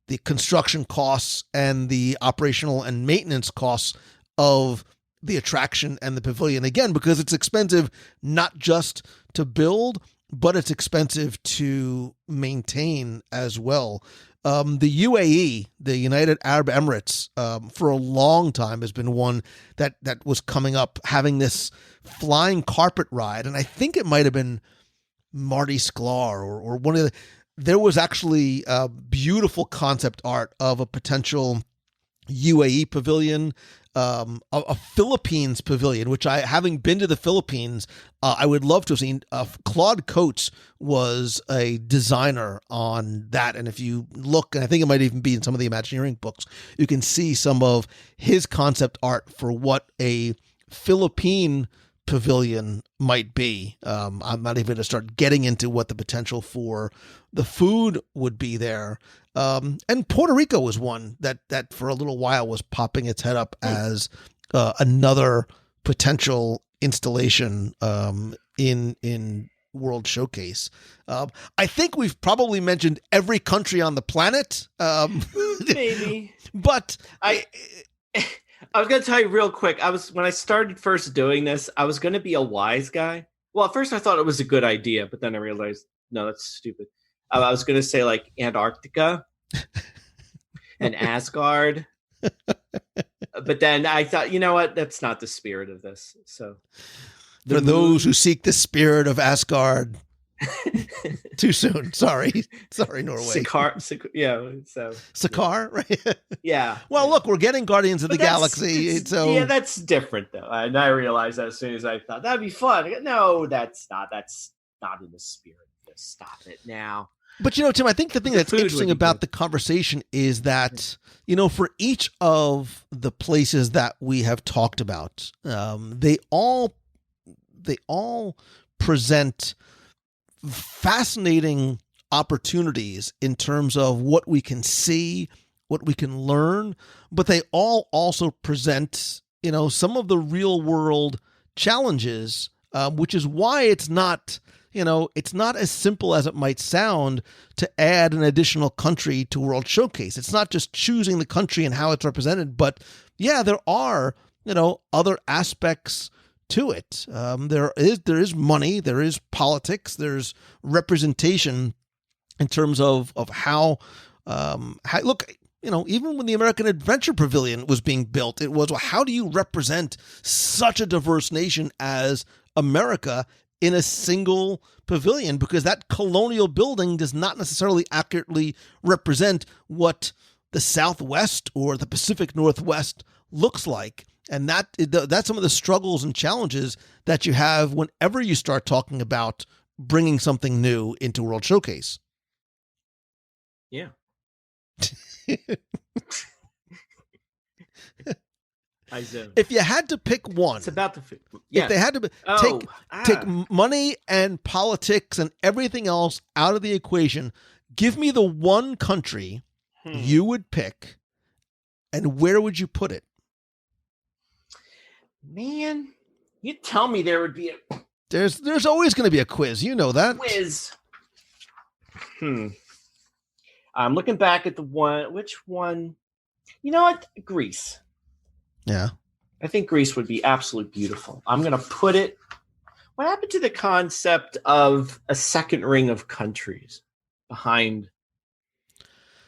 the construction costs and the operational and maintenance costs of the attraction and the pavilion. Again, because it's expensive not just to build, but it's expensive to maintain as well. The UAE, the United Arab Emirates, for a long time has been one that was coming up, having this flying carpet ride. And I think it might have been Marty Sklar or one of there was actually beautiful concept art of a potential UAE pavilion, a Philippines pavilion, which having been to the Philippines, I would love to have seen. Claude Coates was a designer on that. And if you look, and I think it might even be in some of the Imagineering books, you can see some of his concept art for what a Philippine pavilion might be. I'm not even going to start getting into what the potential for the food would be there. And Puerto Rico was one that for a little while was popping its head up as another potential installation in World Showcase. I think we've probably mentioned every country on the planet. Maybe. But I was going to tell you real quick. When I started first doing this, I was going to be a wise guy. Well, at first I thought it was a good idea, but then I realized, no, that's stupid. I was going to say like Antarctica and Asgard. But then I thought, you know what? That's not the spirit of this. So for those who seek the spirit of Asgard, too soon. Sorry, Norway. Sakaar, right? Yeah. Well, look, we're getting Guardians of the Galaxy. So yeah, that's different though. And I realized that as soon as I thought that'd be fun. No, that's not in the spirit. Stop it now. But, Tim, I think the thing that's interesting about the conversation is that, for each of the places that we have talked about, they all present fascinating opportunities in terms of what we can see, what we can learn, but they all also present, some of the real world challenges, which is why it's not as simple as it might sound to add an additional country to World Showcase. It's not just choosing the country and how it's represented, but yeah, there are, other aspects to it. There is money, there is politics, there's representation in terms of how look, even when the American Adventure Pavilion was being built, it was, well, how do you represent such a diverse nation as America in a single pavilion? Because that colonial building does not necessarily accurately represent what the Southwest or the Pacific Northwest looks like. And that's some of the struggles and challenges that you have whenever you start talking about bringing something new into World Showcase. Yeah. If you had to pick one, it's about the food. Yeah. If they had to take money and politics and everything else out of the equation, give me the one country you would pick, and where would you put it? Man, you tell me there would be a... There's always going to be a quiz. You know that. Quiz. I'm looking back at the one. Which one? You know what? Greece. Yeah. I think Greece would be absolutely beautiful. I'm going to put it... What happened to the concept of a second ring of countries behind...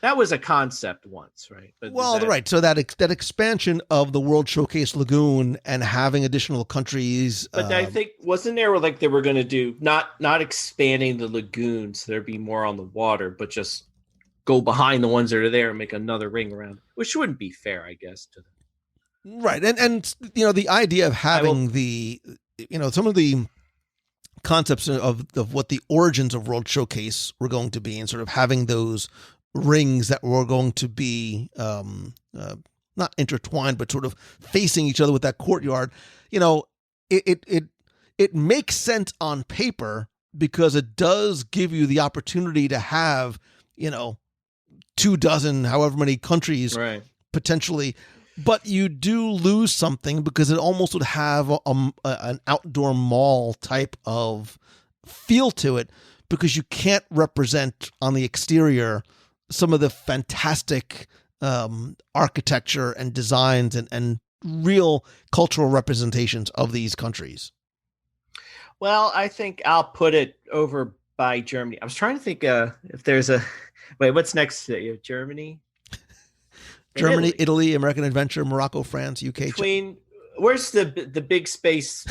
That was a concept once, right? But right. So that expansion of the World Showcase Lagoon and having additional countries. But I think, wasn't there like they were going to do, not expanding the lagoon so there'd be more on the water, but just go behind the ones that are there and make another ring around, which wouldn't be fair, I guess, to them. Right. And the idea of having some of the concepts of what the origins of World Showcase were going to be, and sort of having those rings that were going to be not intertwined, but sort of facing each other with that courtyard. It makes sense on paper because it does give you the opportunity to have, 24, however many countries, right, potentially. But you do lose something because it almost would have an outdoor mall type of feel to it, because you can't represent on the exterior some of the fantastic architecture and designs and real cultural representations of these countries. Well, I think I'll put it over by Germany. I was trying to think if there's a... Wait, what's next to you? Germany? Germany, Italy, American Adventure, Morocco, France, UK. Where's the big space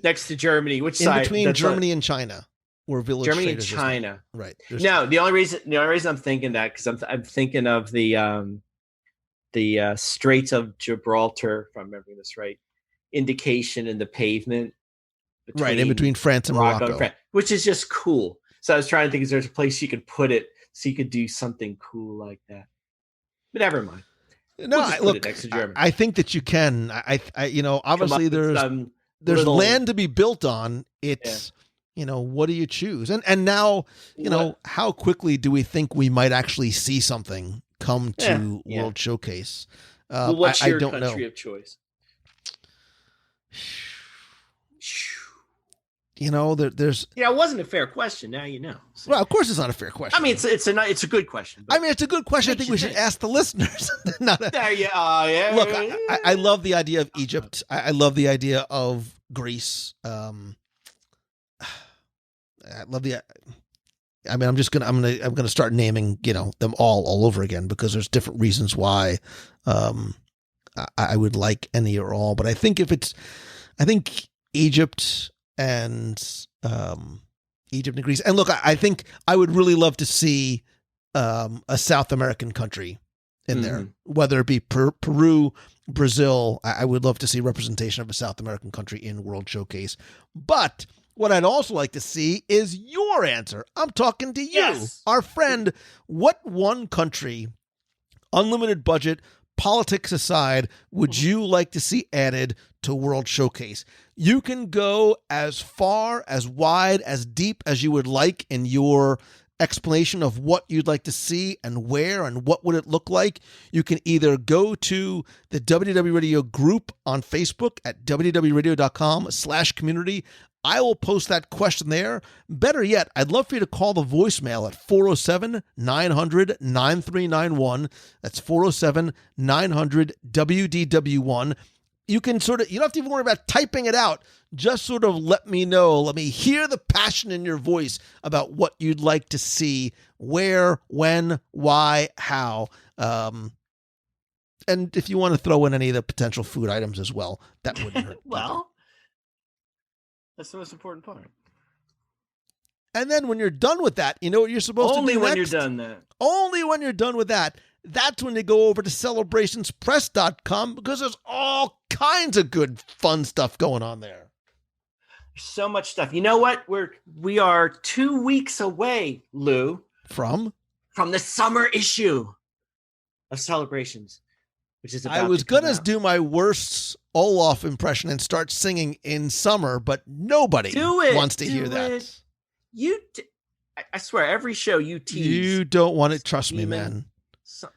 next to Germany? Which side? In between Germany and China, where Village Germany and China. Right. No, the only reason I'm thinking that because I'm thinking of the the Straits of Gibraltar, if I'm remembering this right, indication in the pavement. In between France and Morocco. Which is just cool. So I was trying to think, is there a place you could put it so you could do something cool like that? But never mind. No, look, I think that you can. Obviously there's land to be built on. It's, what do you choose? And now, how quickly do we think we might actually see something come to World Showcase? What's your country of choice? There's. It wasn't a fair question. Now you know. So. Well, of course, it's not a fair question. I mean, it's a good question. It's a good question. I think we should ask the listeners. There you are. Yeah. Look, I love the idea of Egypt. I love the idea of Greece. I love the. I'm gonna start naming them all over again because there's different reasons why I would like any or all. But I think Egypt and Greece. And look, I think I would really love to see a South American country in there, whether it be Peru, Brazil. I would love to see representation of a South American country in World Showcase. But what I'd also like to see is your answer. I'm talking to you, our friend. What one country, unlimited budget, politics aside, would you like to see added to World Showcase? You can go as far, as wide, as deep as you would like in your explanation of what you'd like to see and where and what would it look like. You can either go to the WDW Radio group on Facebook at wdwradio.com/community. I will post that question there. Better yet, I'd love for you to call the voicemail at 407-900-9391. That's 407-900-WDW1. You can you don't have to even worry about typing it out. Just sort of let me know. Let me hear the passion in your voice about what you'd like to see, where, when, why, how. And if you want to throw in any of the potential food items as well, that wouldn't hurt. Well, that's the most important part. And then when you're done with that, you know what you're supposed to do next? Only when you're done that. Only when you're done with that. That's when you go over to celebrationspress.com because there's all kinds of good, fun stuff going on there. So much stuff. You know what? We are 2 weeks away, Lou. From the summer issue of Celebrations, which is about I was going to do my worst Olaf impression and start singing In Summer, but nobody wants to hear that. I swear, every show you tease. You don't want it. Trust me, man.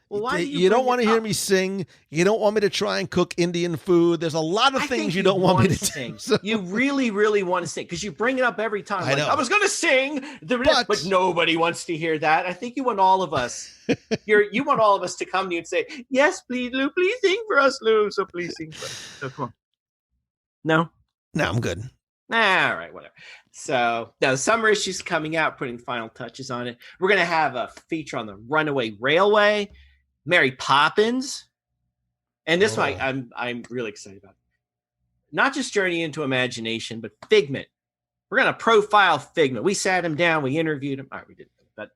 Why you don't want to hear me sing. You don't want me to try and cook Indian food. There's a lot of things you don't want me to sing. So. You really, really want to sing because you bring it up every time. I know. I was going to sing, but nobody wants to hear that. I think you want all of us. You want all of us to come to you and say, "Yes, please, Lou, please sing for us, Lou. So please sing for us." So come on. No, I'm good. All right, whatever. So now the summer issue's coming out, putting final touches on it. We're going to have a feature on the Runaway Railway, Mary Poppins, and this one I'm really excited about. Not just Journey into Imagination, but Figment. We're going to profile Figment. We sat him down, we interviewed him. All right, we didn't, but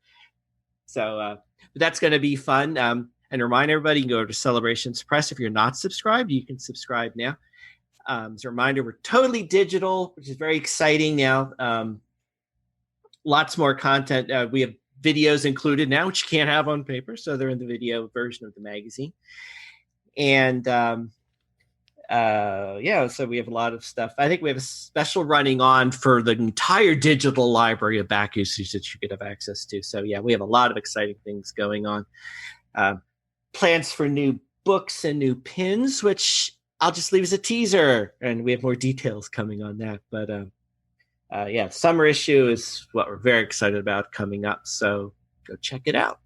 that's going to be fun. And remind everybody, you can go to Celebrations Press. If you're not subscribed, you can subscribe now. As a reminder, we're totally digital, which is very exciting now. Lots more content. We have videos included now, which you can't have on paper. So they're in the video version of the magazine. And so we have a lot of stuff. I think we have a special running on for the entire digital library of back issues that you could have access to. So yeah, we have a lot of exciting things going on. Plans for new books and new pins, which I'll just leave as a teaser, and we have more details coming on that. But summer issue is what we're very excited about coming up. So go check it out.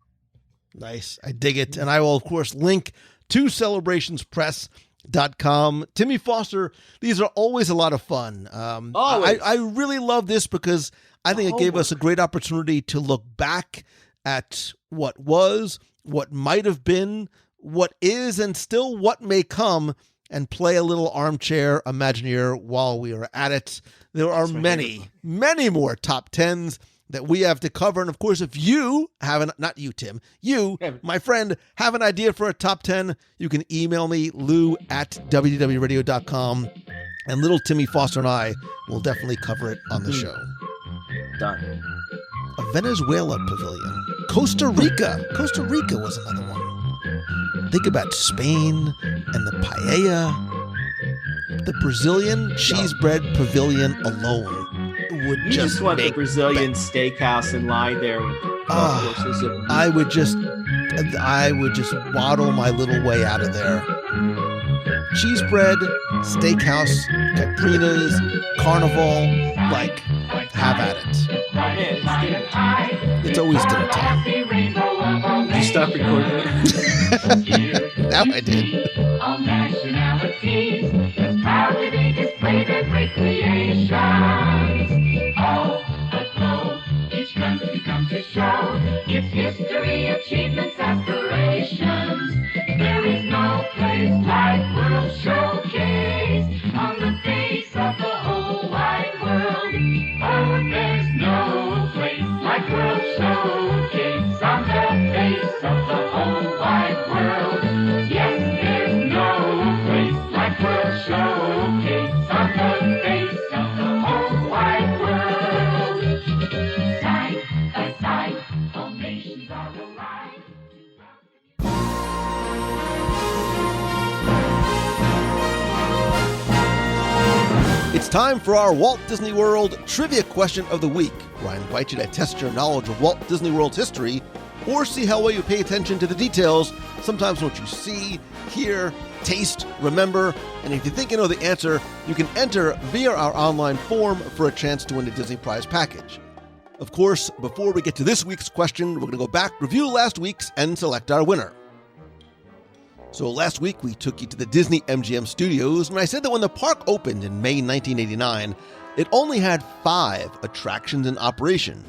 Nice. I dig it. And I will, of course, link to celebrationspress.com. Timmy Foster, these are always a lot of fun. I really love this because I think it gave us a great opportunity to look back at what was, what might have been, what is, and still what may come, and play a little armchair Imagineer while we are at it. There are many more top 10s, that we have to cover. And of course, if you have not you, Tim, you, my friend, have an idea for a top 10, you can email me, lou@wdwradio.com, and little Timmy Foster and I will definitely cover it on the show. Done. A Venezuela pavilion. Costa Rica. Costa Rica was another one. Think about Spain and the paella. The Brazilian cheese bread pavilion alone would You just want the Brazilian steakhouse and lie there with horses. I would just waddle my little way out of there. Cheese bread, steakhouse, Caprinas, Carnival, like, have at it. It's always dinner time. Did you stop recording it? Now I did. All nationalities, that's proudly displayed their great creations. All aglow, each country comes to show its history, achievements, aspirations. There is no place like World Showcase on the face of the whole wide world. Oh, there's no place like World Showcase on the face of the whole wide world. Yes, there's no place like World Showcase on the face of the whole wide world. Side by side, all nations are alive. It's time for our Walt Disney World Trivia Question of the Week, where I invite you to test your knowledge of Walt Disney World's history or see how well you pay attention to the details, sometimes what you see, hear, taste, remember, and if you think you know the answer, you can enter via our online form for a chance to win a Disney Prize package. Of course, before we get to this week's question, we're going to go back, review last week's, and select our winner. So last week, we took you to the Disney MGM Studios, and I said that when the park opened in May 1989, it only had 5 attractions in operation.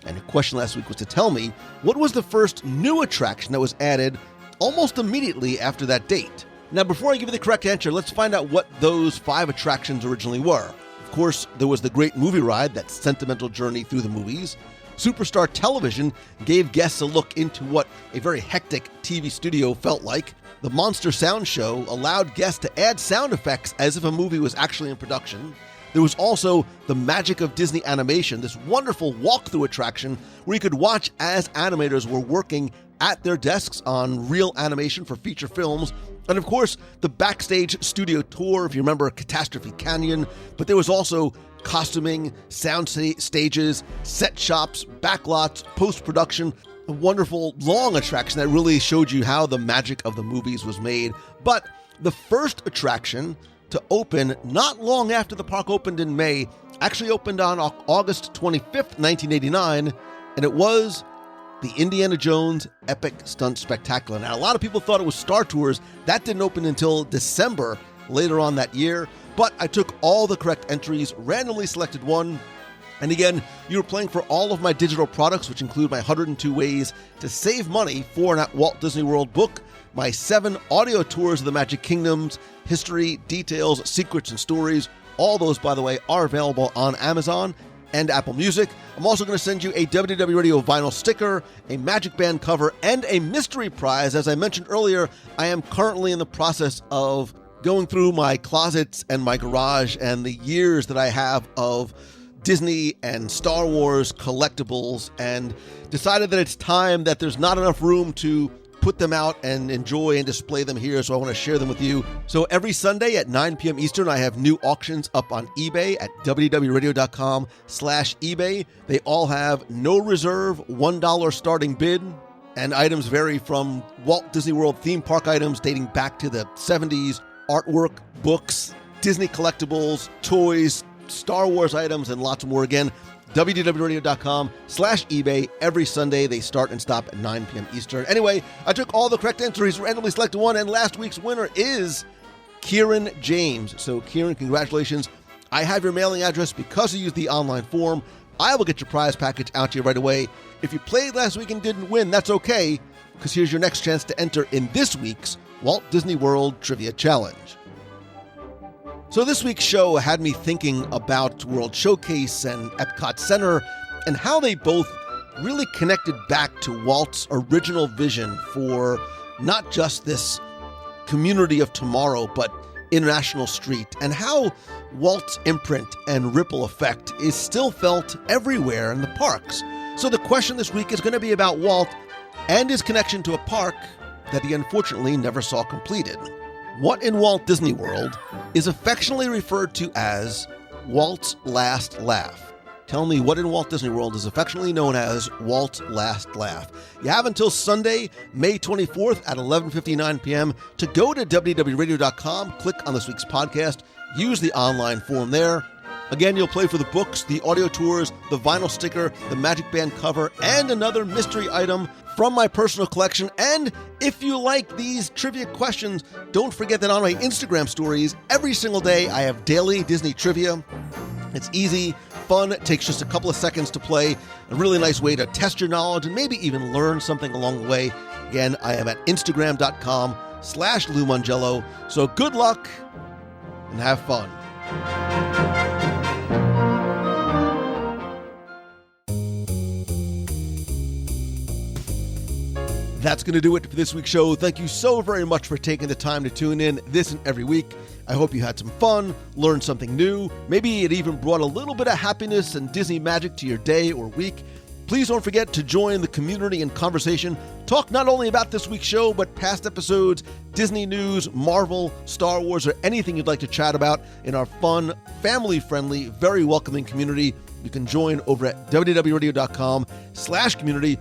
And the question last week was to tell me, what was the first new attraction that was added almost immediately after that date? Now, before I give you the correct answer, let's find out what those 5 attractions originally were. Of course, there was the Great Movie Ride, that sentimental journey through the movies. Superstar Television gave guests a look into what a very hectic TV studio felt like. The Monster Sound Show allowed guests to add sound effects as if a movie was actually in production. There was also the Magic of Disney Animation, this wonderful walkthrough attraction where you could watch as animators were working at their desks on real animation for feature films. And of course, the backstage studio tour, if you remember Catastrophe Canyon. But there was also costuming, sound stages, set shops, backlots, post-production. A wonderful long attraction that really showed you how the magic of the movies was made. But the first attraction to open not long after the park opened in May actually opened on August 25th, 1989, and it was the Indiana Jones Epic Stunt Spectacular. Now, a lot of people thought it was Star Tours. That didn't open until December later on that year, but I took all the correct entries, randomly selected one. And again, you're playing for all of my digital products, which include my 102 Ways to Save Money for an Walt Disney World book, my 7 audio tours of the Magic Kingdoms, history, details, secrets, and stories. All those, by the way, are available on Amazon and Apple Music. I'm also going to send you a WDW Radio vinyl sticker, a Magic Band cover, and a mystery prize. As I mentioned earlier, I am currently in the process of going through my closets and my garage and the years that I have of Disney and Star Wars collectibles, and decided that it's time that there's not enough room to put them out and enjoy and display them here, so I want to share them with you. So every Sunday at 9 p.m. Eastern, I have new auctions up on eBay at wdwradio.com/eBay. They all have no reserve, $1 starting bid, and items vary from Walt Disney World theme park items dating back to the 70s, artwork, books, Disney collectibles, toys, Star Wars items, and lots more. Again, wdwradio.com/eBay. Every Sunday, they start and stop at 9 p.m. Eastern. Anyway, I took all the correct entries, randomly selected one, and last week's winner is Kieran James. So, Kieran, congratulations. I have your mailing address because you used the online form. I will get your prize package out to you right away. If you played last week and didn't win, that's okay, because here's your next chance to enter in this week's Walt Disney World Trivia Challenge. So this week's show had me thinking about World Showcase and Epcot Center and how they both really connected back to Walt's original vision for not just this community of tomorrow, but International Street, and how Walt's imprint and ripple effect is still felt everywhere in the parks. So the question this week is going to be about Walt and his connection to a park that he unfortunately never saw completed. What in Walt Disney World is affectionately referred to as Walt's Last Laugh? Tell me what in Walt Disney World is affectionately known as Walt's Last Laugh. You have until Sunday, May 24th at 11:59 p.m. to go to WDWRadio.com, click on this week's podcast, use the online form there. Again, you'll play for the books, the audio tours, the vinyl sticker, the Magic Band cover, and another mystery item from my personal collection. And if you like these trivia questions, don't forget that on my Instagram stories, every single day I have daily Disney trivia. It's easy, fun, it takes just a couple of seconds to play, a really nice way to test your knowledge and maybe even learn something along the way. Again, I am at Instagram.com/Lou Mongello. So good luck and have fun. That's going to do it for this week's show. Thank you so very much for taking the time to tune in this and every week. I hope you had some fun, learned something new. Maybe it even brought a little bit of happiness and Disney magic to your day or week. Please don't forget to join the community and conversation. Talk not only about this week's show, but past episodes, Disney news, Marvel, Star Wars, or anything you'd like to chat about in our fun, family-friendly, very welcoming community. You can join over at WDWRadio.com/community.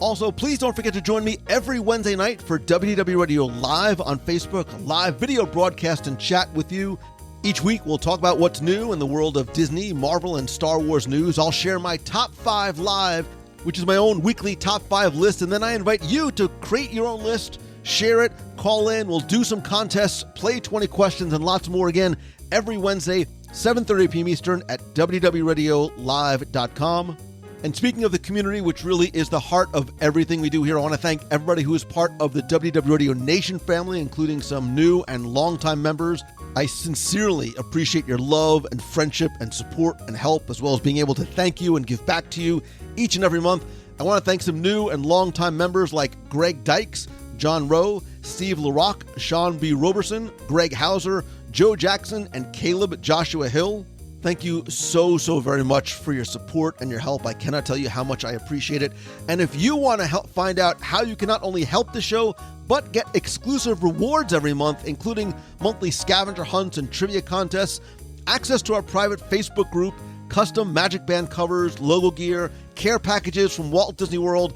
Also, please don't forget to join me every Wednesday night for WDW Radio Live on Facebook, a live video broadcast and chat with you. Each week, we'll talk about what's new in the world of Disney, Marvel, and Star Wars news. I'll share my top 5 live, which is my own weekly top 5 list, and then I invite you to create your own list, share it, call in, we'll do some contests, play 20 questions, and lots more again every Wednesday, 7:30 p.m. Eastern at WDWRadioLive.com. And speaking of the community, which really is the heart of everything we do here, I want to thank everybody who is part of the WDW Radio Nation family, including some new and longtime members. I sincerely appreciate your love and friendship and support and help, as well as being able to thank you and give back to you each and every month. I want to thank some new and longtime members like Greg Dykes, John Rowe, Steve LaRock, Sean B. Roberson, Greg Hauser, Joe Jackson, and Caleb Joshua Hill. Thank you so very much for your support and your help. I cannot tell you how much I appreciate it. And if you want to find out how you can not only help the show, but get exclusive rewards every month, including monthly scavenger hunts and trivia contests, access to our private Facebook group, custom Magic Band covers, logo gear, care packages from Walt Disney World.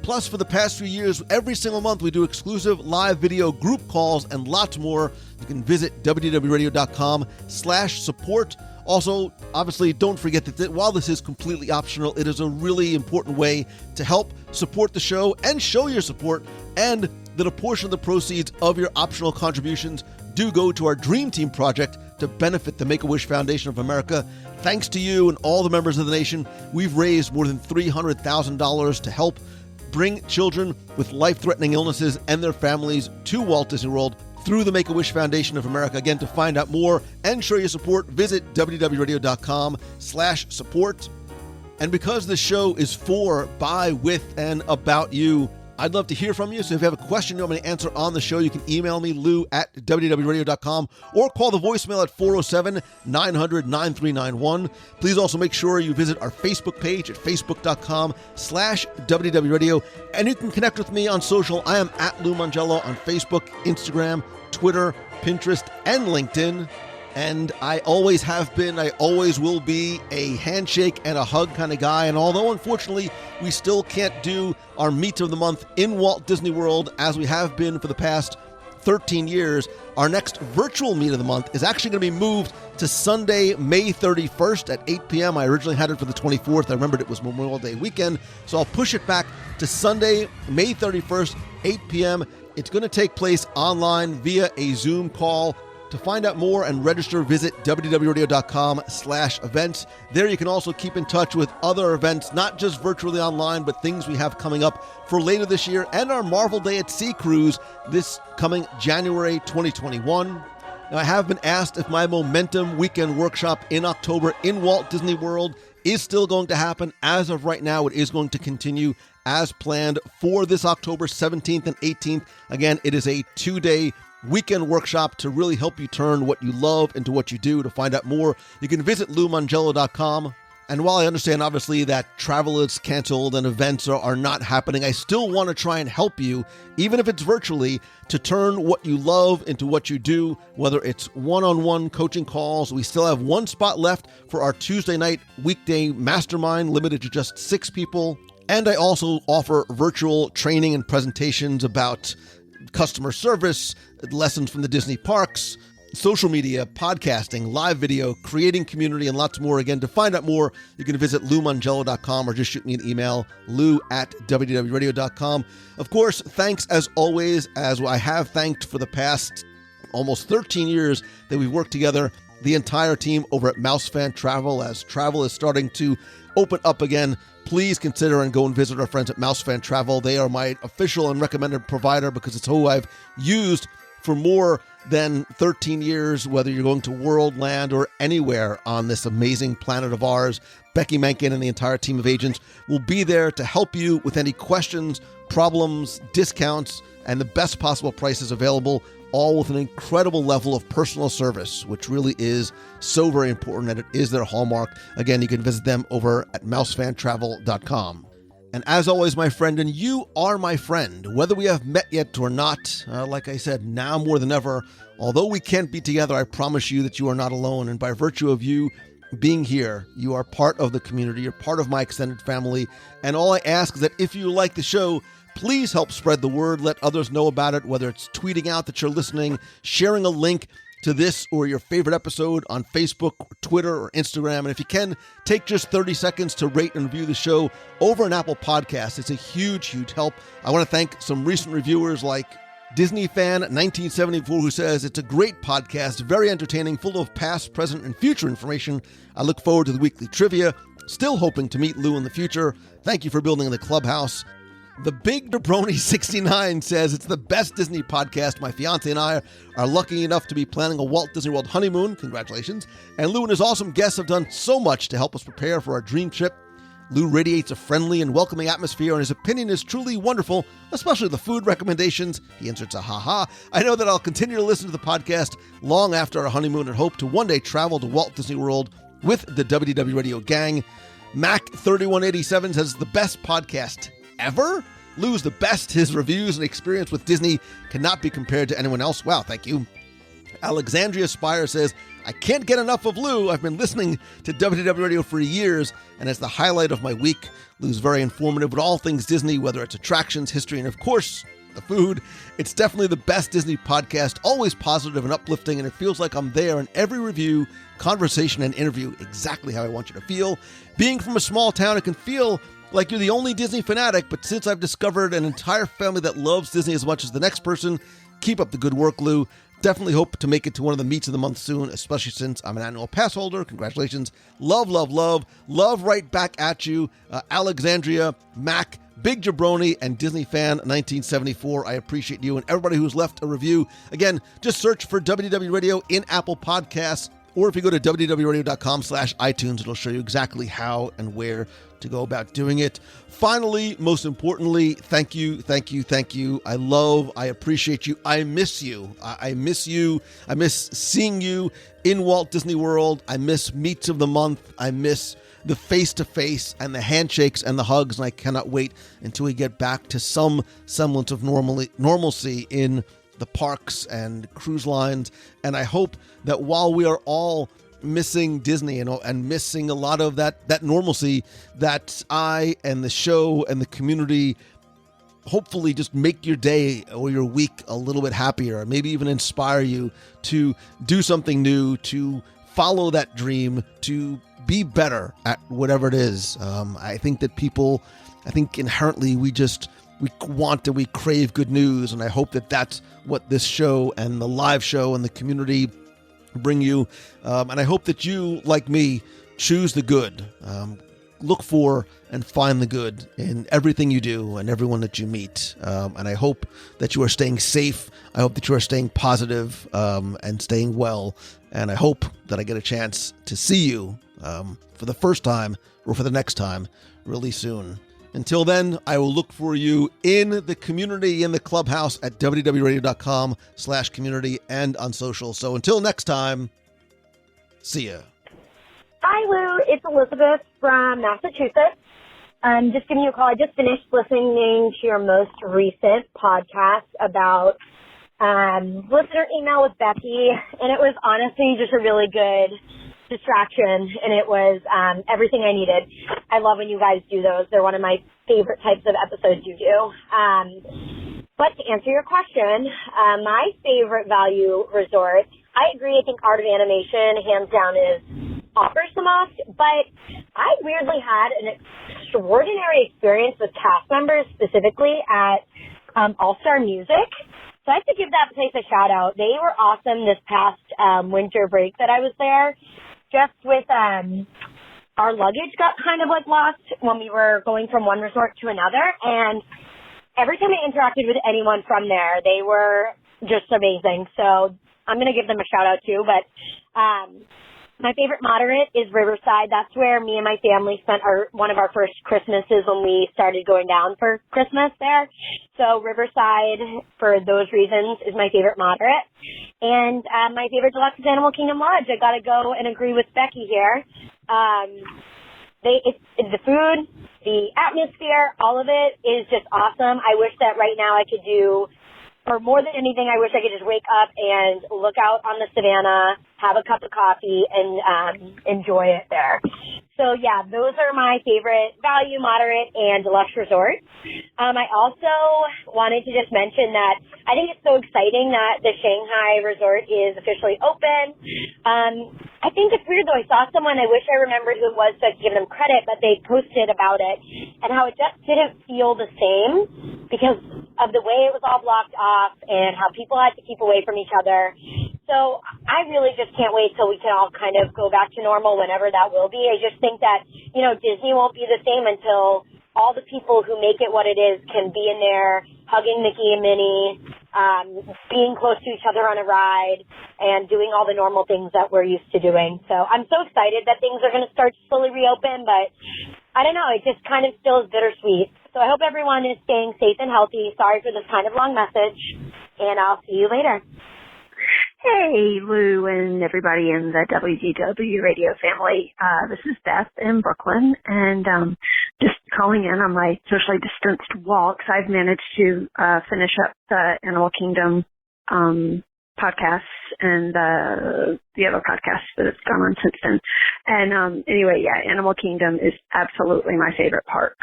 Plus, for the past few years, every single month we do exclusive live video group calls and lots more. You can visit WDWRadio.com/support. Also, obviously, don't forget that while this is completely optional, it is a really important way to help support the show and show your support, and that a portion of the proceeds of your optional contributions do go to our Dream Team project to benefit the Make-A-Wish Foundation of America. Thanks to you and all the members of the nation, we've raised more than $300,000 to help bring children with life-threatening illnesses and their families to Walt Disney World through the Make-A-Wish Foundation of America. Again, to find out more and show your support, visit WDWRadio.com/support. And because this show is for, by, with, and about you, I'd love to hear from you. So if you have a question you want me to answer on the show, you can email me, lou@WDWRadio.com, or call the voicemail at 407-900-9391. Please also make sure you visit our Facebook page at facebook.com/WDWRadio. And you can connect with me on social. I am at Lou Mongello on Facebook, Instagram, Twitter, Pinterest, and LinkedIn. And I always have been, I always will be a handshake and a hug kind of guy. And although, unfortunately, we still can't do our Meet of the Month in Walt Disney World as we have been for the past 13 years, our next virtual Meet of the Month is actually going to be moved to Sunday, May 31st at 8 p.m. I originally had it for the 24th. I remembered it was Memorial Day weekend, so I'll push it back to Sunday, May 31st, 8 p.m. It's going to take place online via a Zoom call. To find out more and register, visit WDWRadio.com/events. There you can also keep in touch with other events, not just virtually online, but things we have coming up for later this year and our Marvel Day at Sea cruise this coming January 2021. Now, I have been asked if my Momentum Weekend Workshop in October in Walt Disney World is still going to happen. As of right now, it is going to continue as planned for this October 17th and 18th. Again, it is a 2-day weekend workshop to really help you turn what you love into what you do. To find out more, you can visit LouMongello.com. And while I understand, obviously, that travel is canceled and events are not happening, I still want to try and help you, even if it's virtually, to turn what you love into what you do, whether it's one-on-one coaching calls. We still have one spot left for our Tuesday night weekday mastermind, limited to just 6 people. And I also offer virtual training and presentations about customer service, lessons from the Disney parks, social media, podcasting, live video, creating community, and lots more. Again, to find out more, you can visit LouMongello.com or just shoot me an email, lou@wdwradio.com. Of course, thanks as always, as I have thanked for the past almost 13 years that we've worked together, the entire team over at MouseFan Travel. As travel is starting to open up again, please consider and go and visit our friends at MouseFan Travel. They are my official and recommended provider because it's who I've used for more than 13 years, whether you're going to Worldland or anywhere on this amazing planet of ours. Becky Menken and the entire team of agents will be there to help you with any questions, problems, discounts, and the best possible prices available, all with an incredible level of personal service, which really is so very important, and it is their hallmark. Again, you can visit them over at mousefantravel.com. And as always, my friend, and you are my friend, whether we have met yet or not, like I said, now more than ever, although we can't be together, I promise you that you are not alone. And by virtue of you being here, you are part of the community, you're part of my extended family. And all I ask is that if you like the show, please help spread the word, let others know about it, whether it's tweeting out that you're listening, sharing a link to this or your favorite episode on Facebook, or Twitter, or Instagram. And if you can, take just 30 seconds to rate and review the show over an Apple Podcast. It's a huge, huge help. I want to thank some recent reviewers like Disney Fan 1974, who says, "It's a great podcast, very entertaining, full of past, present, and future information. I look forward to the weekly trivia. Still hoping to meet Lou in the future. Thank you for building the clubhouse." The Big Jabroni 69 says, "It's the best Disney podcast. My fiance and I are lucky enough to be planning a Walt Disney World honeymoon. Congratulations. And Lou and his awesome guests have done so much to help us prepare for our dream trip. Lou radiates a friendly and welcoming atmosphere, and his opinion is truly wonderful, especially the food recommendations." He inserts a ha-ha. "I know that I'll continue to listen to the podcast long after our honeymoon and hope to one day travel to Walt Disney World with the WDW Radio gang." Mac3187 says, "The best podcast ever. Lou's the best. His reviews and experience with Disney cannot be compared to anyone else." Wow, thank you. Alexandria Spire says, "I can't get enough of Lou. I've been listening to WDW Radio for years, and it's the highlight of my week. Lou's very informative with all things Disney, whether it's attractions, history, and of course, the food. It's definitely the best Disney podcast, always positive and uplifting, and it feels like I'm there in every review, conversation, and interview, exactly how I want you to feel. Being from a small town, it can feel like you're the only Disney fanatic, but since I've discovered an entire family that loves Disney as much as the next person, keep up the good work, Lou. Definitely hope to make it to one of the meets of the month soon, especially since I'm an annual pass holder. Congratulations. Love, love, love. Love right back at you. Alexandria, Mac, Big Jabroni, and Disney Fan 1974. I appreciate you and everybody who's left a review. Again, just search for WDW Radio in Apple Podcasts, or if you go to wdwradio.com/iTunes, it'll show you exactly how and where to go about doing it. Finally, most importantly, thank you, thank you, thank you. I appreciate you. I miss you. I miss you. I miss seeing you in Walt Disney World. I miss meets of the month. I miss the face-to-face and the handshakes and the hugs, and I cannot wait until we get back to some semblance of normalcy in the parks and cruise lines. And I hope that while we are all missing Disney and missing a lot of that normalcy, that I and the show and the community hopefully just make your day or your week a little bit happier, maybe even inspire you to do something new, to follow that dream, to be better at whatever it is. I think inherently we want and we crave good news, and I hope that that's what this show and the live show and the community bring you. And I hope that you, like me, choose the good. look for and find the good in everything you do and everyone that you meet. And I hope that you are staying safe. I hope that you are staying positive, and staying well. And I hope that I get a chance to see you for the first time or for the next time really soon. Until then, I will look for you in the community, in the clubhouse at wdwradio.com/community and on social. So until next time, see ya. Hi, Lou. It's Elizabeth from Massachusetts. I'm just giving you a call. I just finished listening to your most recent podcast about listener email with Becky, and it was honestly just a really good distraction, and it was everything I needed. I love when you guys do those. They're one of my favorite types of episodes you do. But to answer your question, my favorite value resort, I agree. I think Art of Animation, hands down, offers the most, but I weirdly had an extraordinary experience with cast members, specifically at All-Star Music. So I have to give that place a shout out. They were awesome this past winter break that I was there. Just with our luggage got kind of like lost when we were going from one resort to another, and every time I interacted with anyone from there, they were just amazing. So I'm going to give them a shout out too, but my favorite moderate is Riverside. That's where me and my family spent one of our first Christmases when we started going down for Christmas there. So Riverside, for those reasons, is my favorite moderate. And my favorite deluxe is Animal Kingdom Lodge. I got to go and agree with Becky here. It's the food, the atmosphere, all of it is just awesome. I wish that right now I could do, or more than anything, I wish I could just wake up and look out on the savannah, have a cup of coffee, and enjoy it there. So, yeah, those are my favorite value, moderate, and deluxe resorts. I also wanted to just mention that I think it's so exciting that the Shanghai resort is officially open. I think it's weird, though. I saw someone, I wish I remembered who it was so I could give them credit, but they posted about it and how it just didn't feel the same because of the way it was all blocked off and how people had to keep away from each other. So I really just can't wait till we can all kind of go back to normal whenever that will be. I just think that, Disney won't be the same until all the people who make it what it is can be in there hugging Mickey and Minnie, being close to each other on a ride, and doing all the normal things that we're used to doing. So I'm so excited that things are going to start to slowly reopen, but I don't know, it just kind of still is bittersweet. So I hope everyone is staying safe and healthy. Sorry for this kind of long message, and I'll see you later. Hey, Lou and everybody in the WDW radio family. This is Beth in Brooklyn, and just calling in on my socially distanced walks. I've managed to finish up the Animal Kingdom podcasts and the other podcasts that have gone on since then. And anyway, yeah, Animal Kingdom is absolutely my favorite park.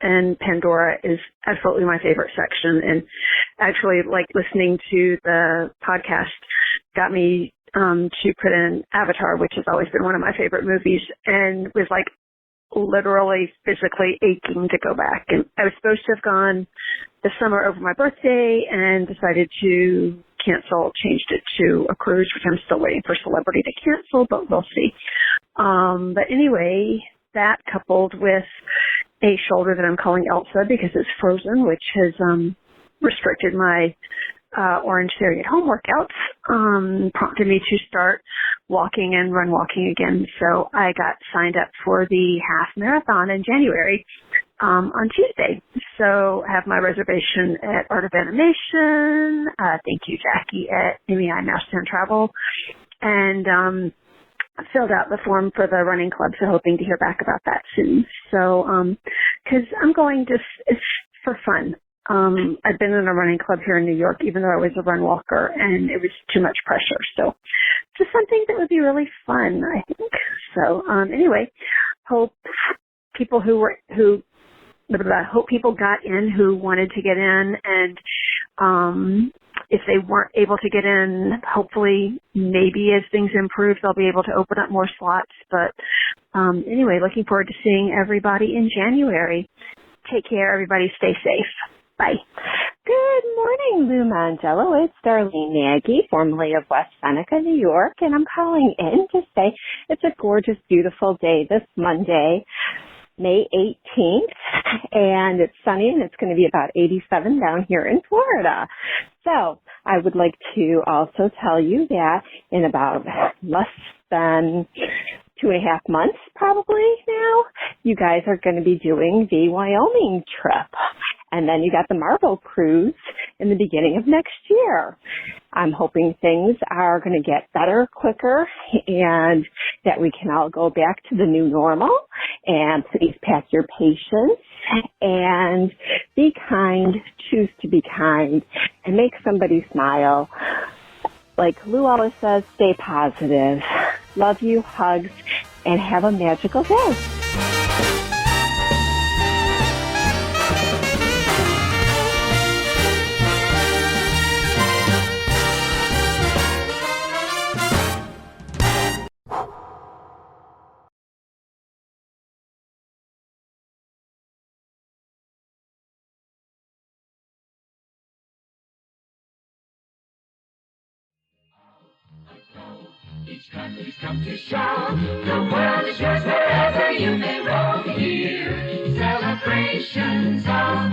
And Pandora is absolutely my favorite section. And actually, like, listening to the podcast got me to put in Avatar, which has always been one of my favorite movies, and was like literally physically aching to go back. And I was supposed to have gone this summer over my birthday and decided to cancel, changed it to a cruise, which I'm still waiting for Celebrity to cancel, but we'll see. But anyway, that coupled with a shoulder that I'm calling Elsa because it's frozen, which has restricted my Orange Theory at home workouts, prompted me to start walking and run walking again. So I got signed up for the half marathon in January on Tuesday. So I have my reservation at Art of Animation. Thank you, Jackie, at MEI Mouse Town Travel. And filled out the form for the running club, so hoping to hear back about that soon. So, cause I'm going just, it's for fun. I've been in a running club here in New York, even though I was a run walker, and it was too much pressure. So just something that would be really fun, I think. So, anyway, hope people hope people got in who wanted to get in, and, if they weren't able to get in, hopefully, maybe as things improve, they'll be able to open up more slots. But anyway, looking forward to seeing everybody in January. Take care, everybody. Stay safe. Bye. Good morning, Lou Mangello. It's Darlene Nagy, formerly of West Seneca, New York, and I'm calling in to say it's a gorgeous, beautiful day this Monday, May 18th, and it's sunny, and it's going to be about 87 down here in Florida. So I would like to also tell you that in about less than 2.5 months probably now, you guys are going to be doing the Wyoming trip. And then you got the Marvel Cruise in the beginning of next year. I'm hoping things are going to get better, quicker, and that we can all go back to the new normal. And please pack your patience and be kind, choose to be kind, and make somebody smile. Like Lou always says, stay positive. Love you, hugs, and have a magical day. Each country's come to show the world is yours wherever you may roam here. Celebrations of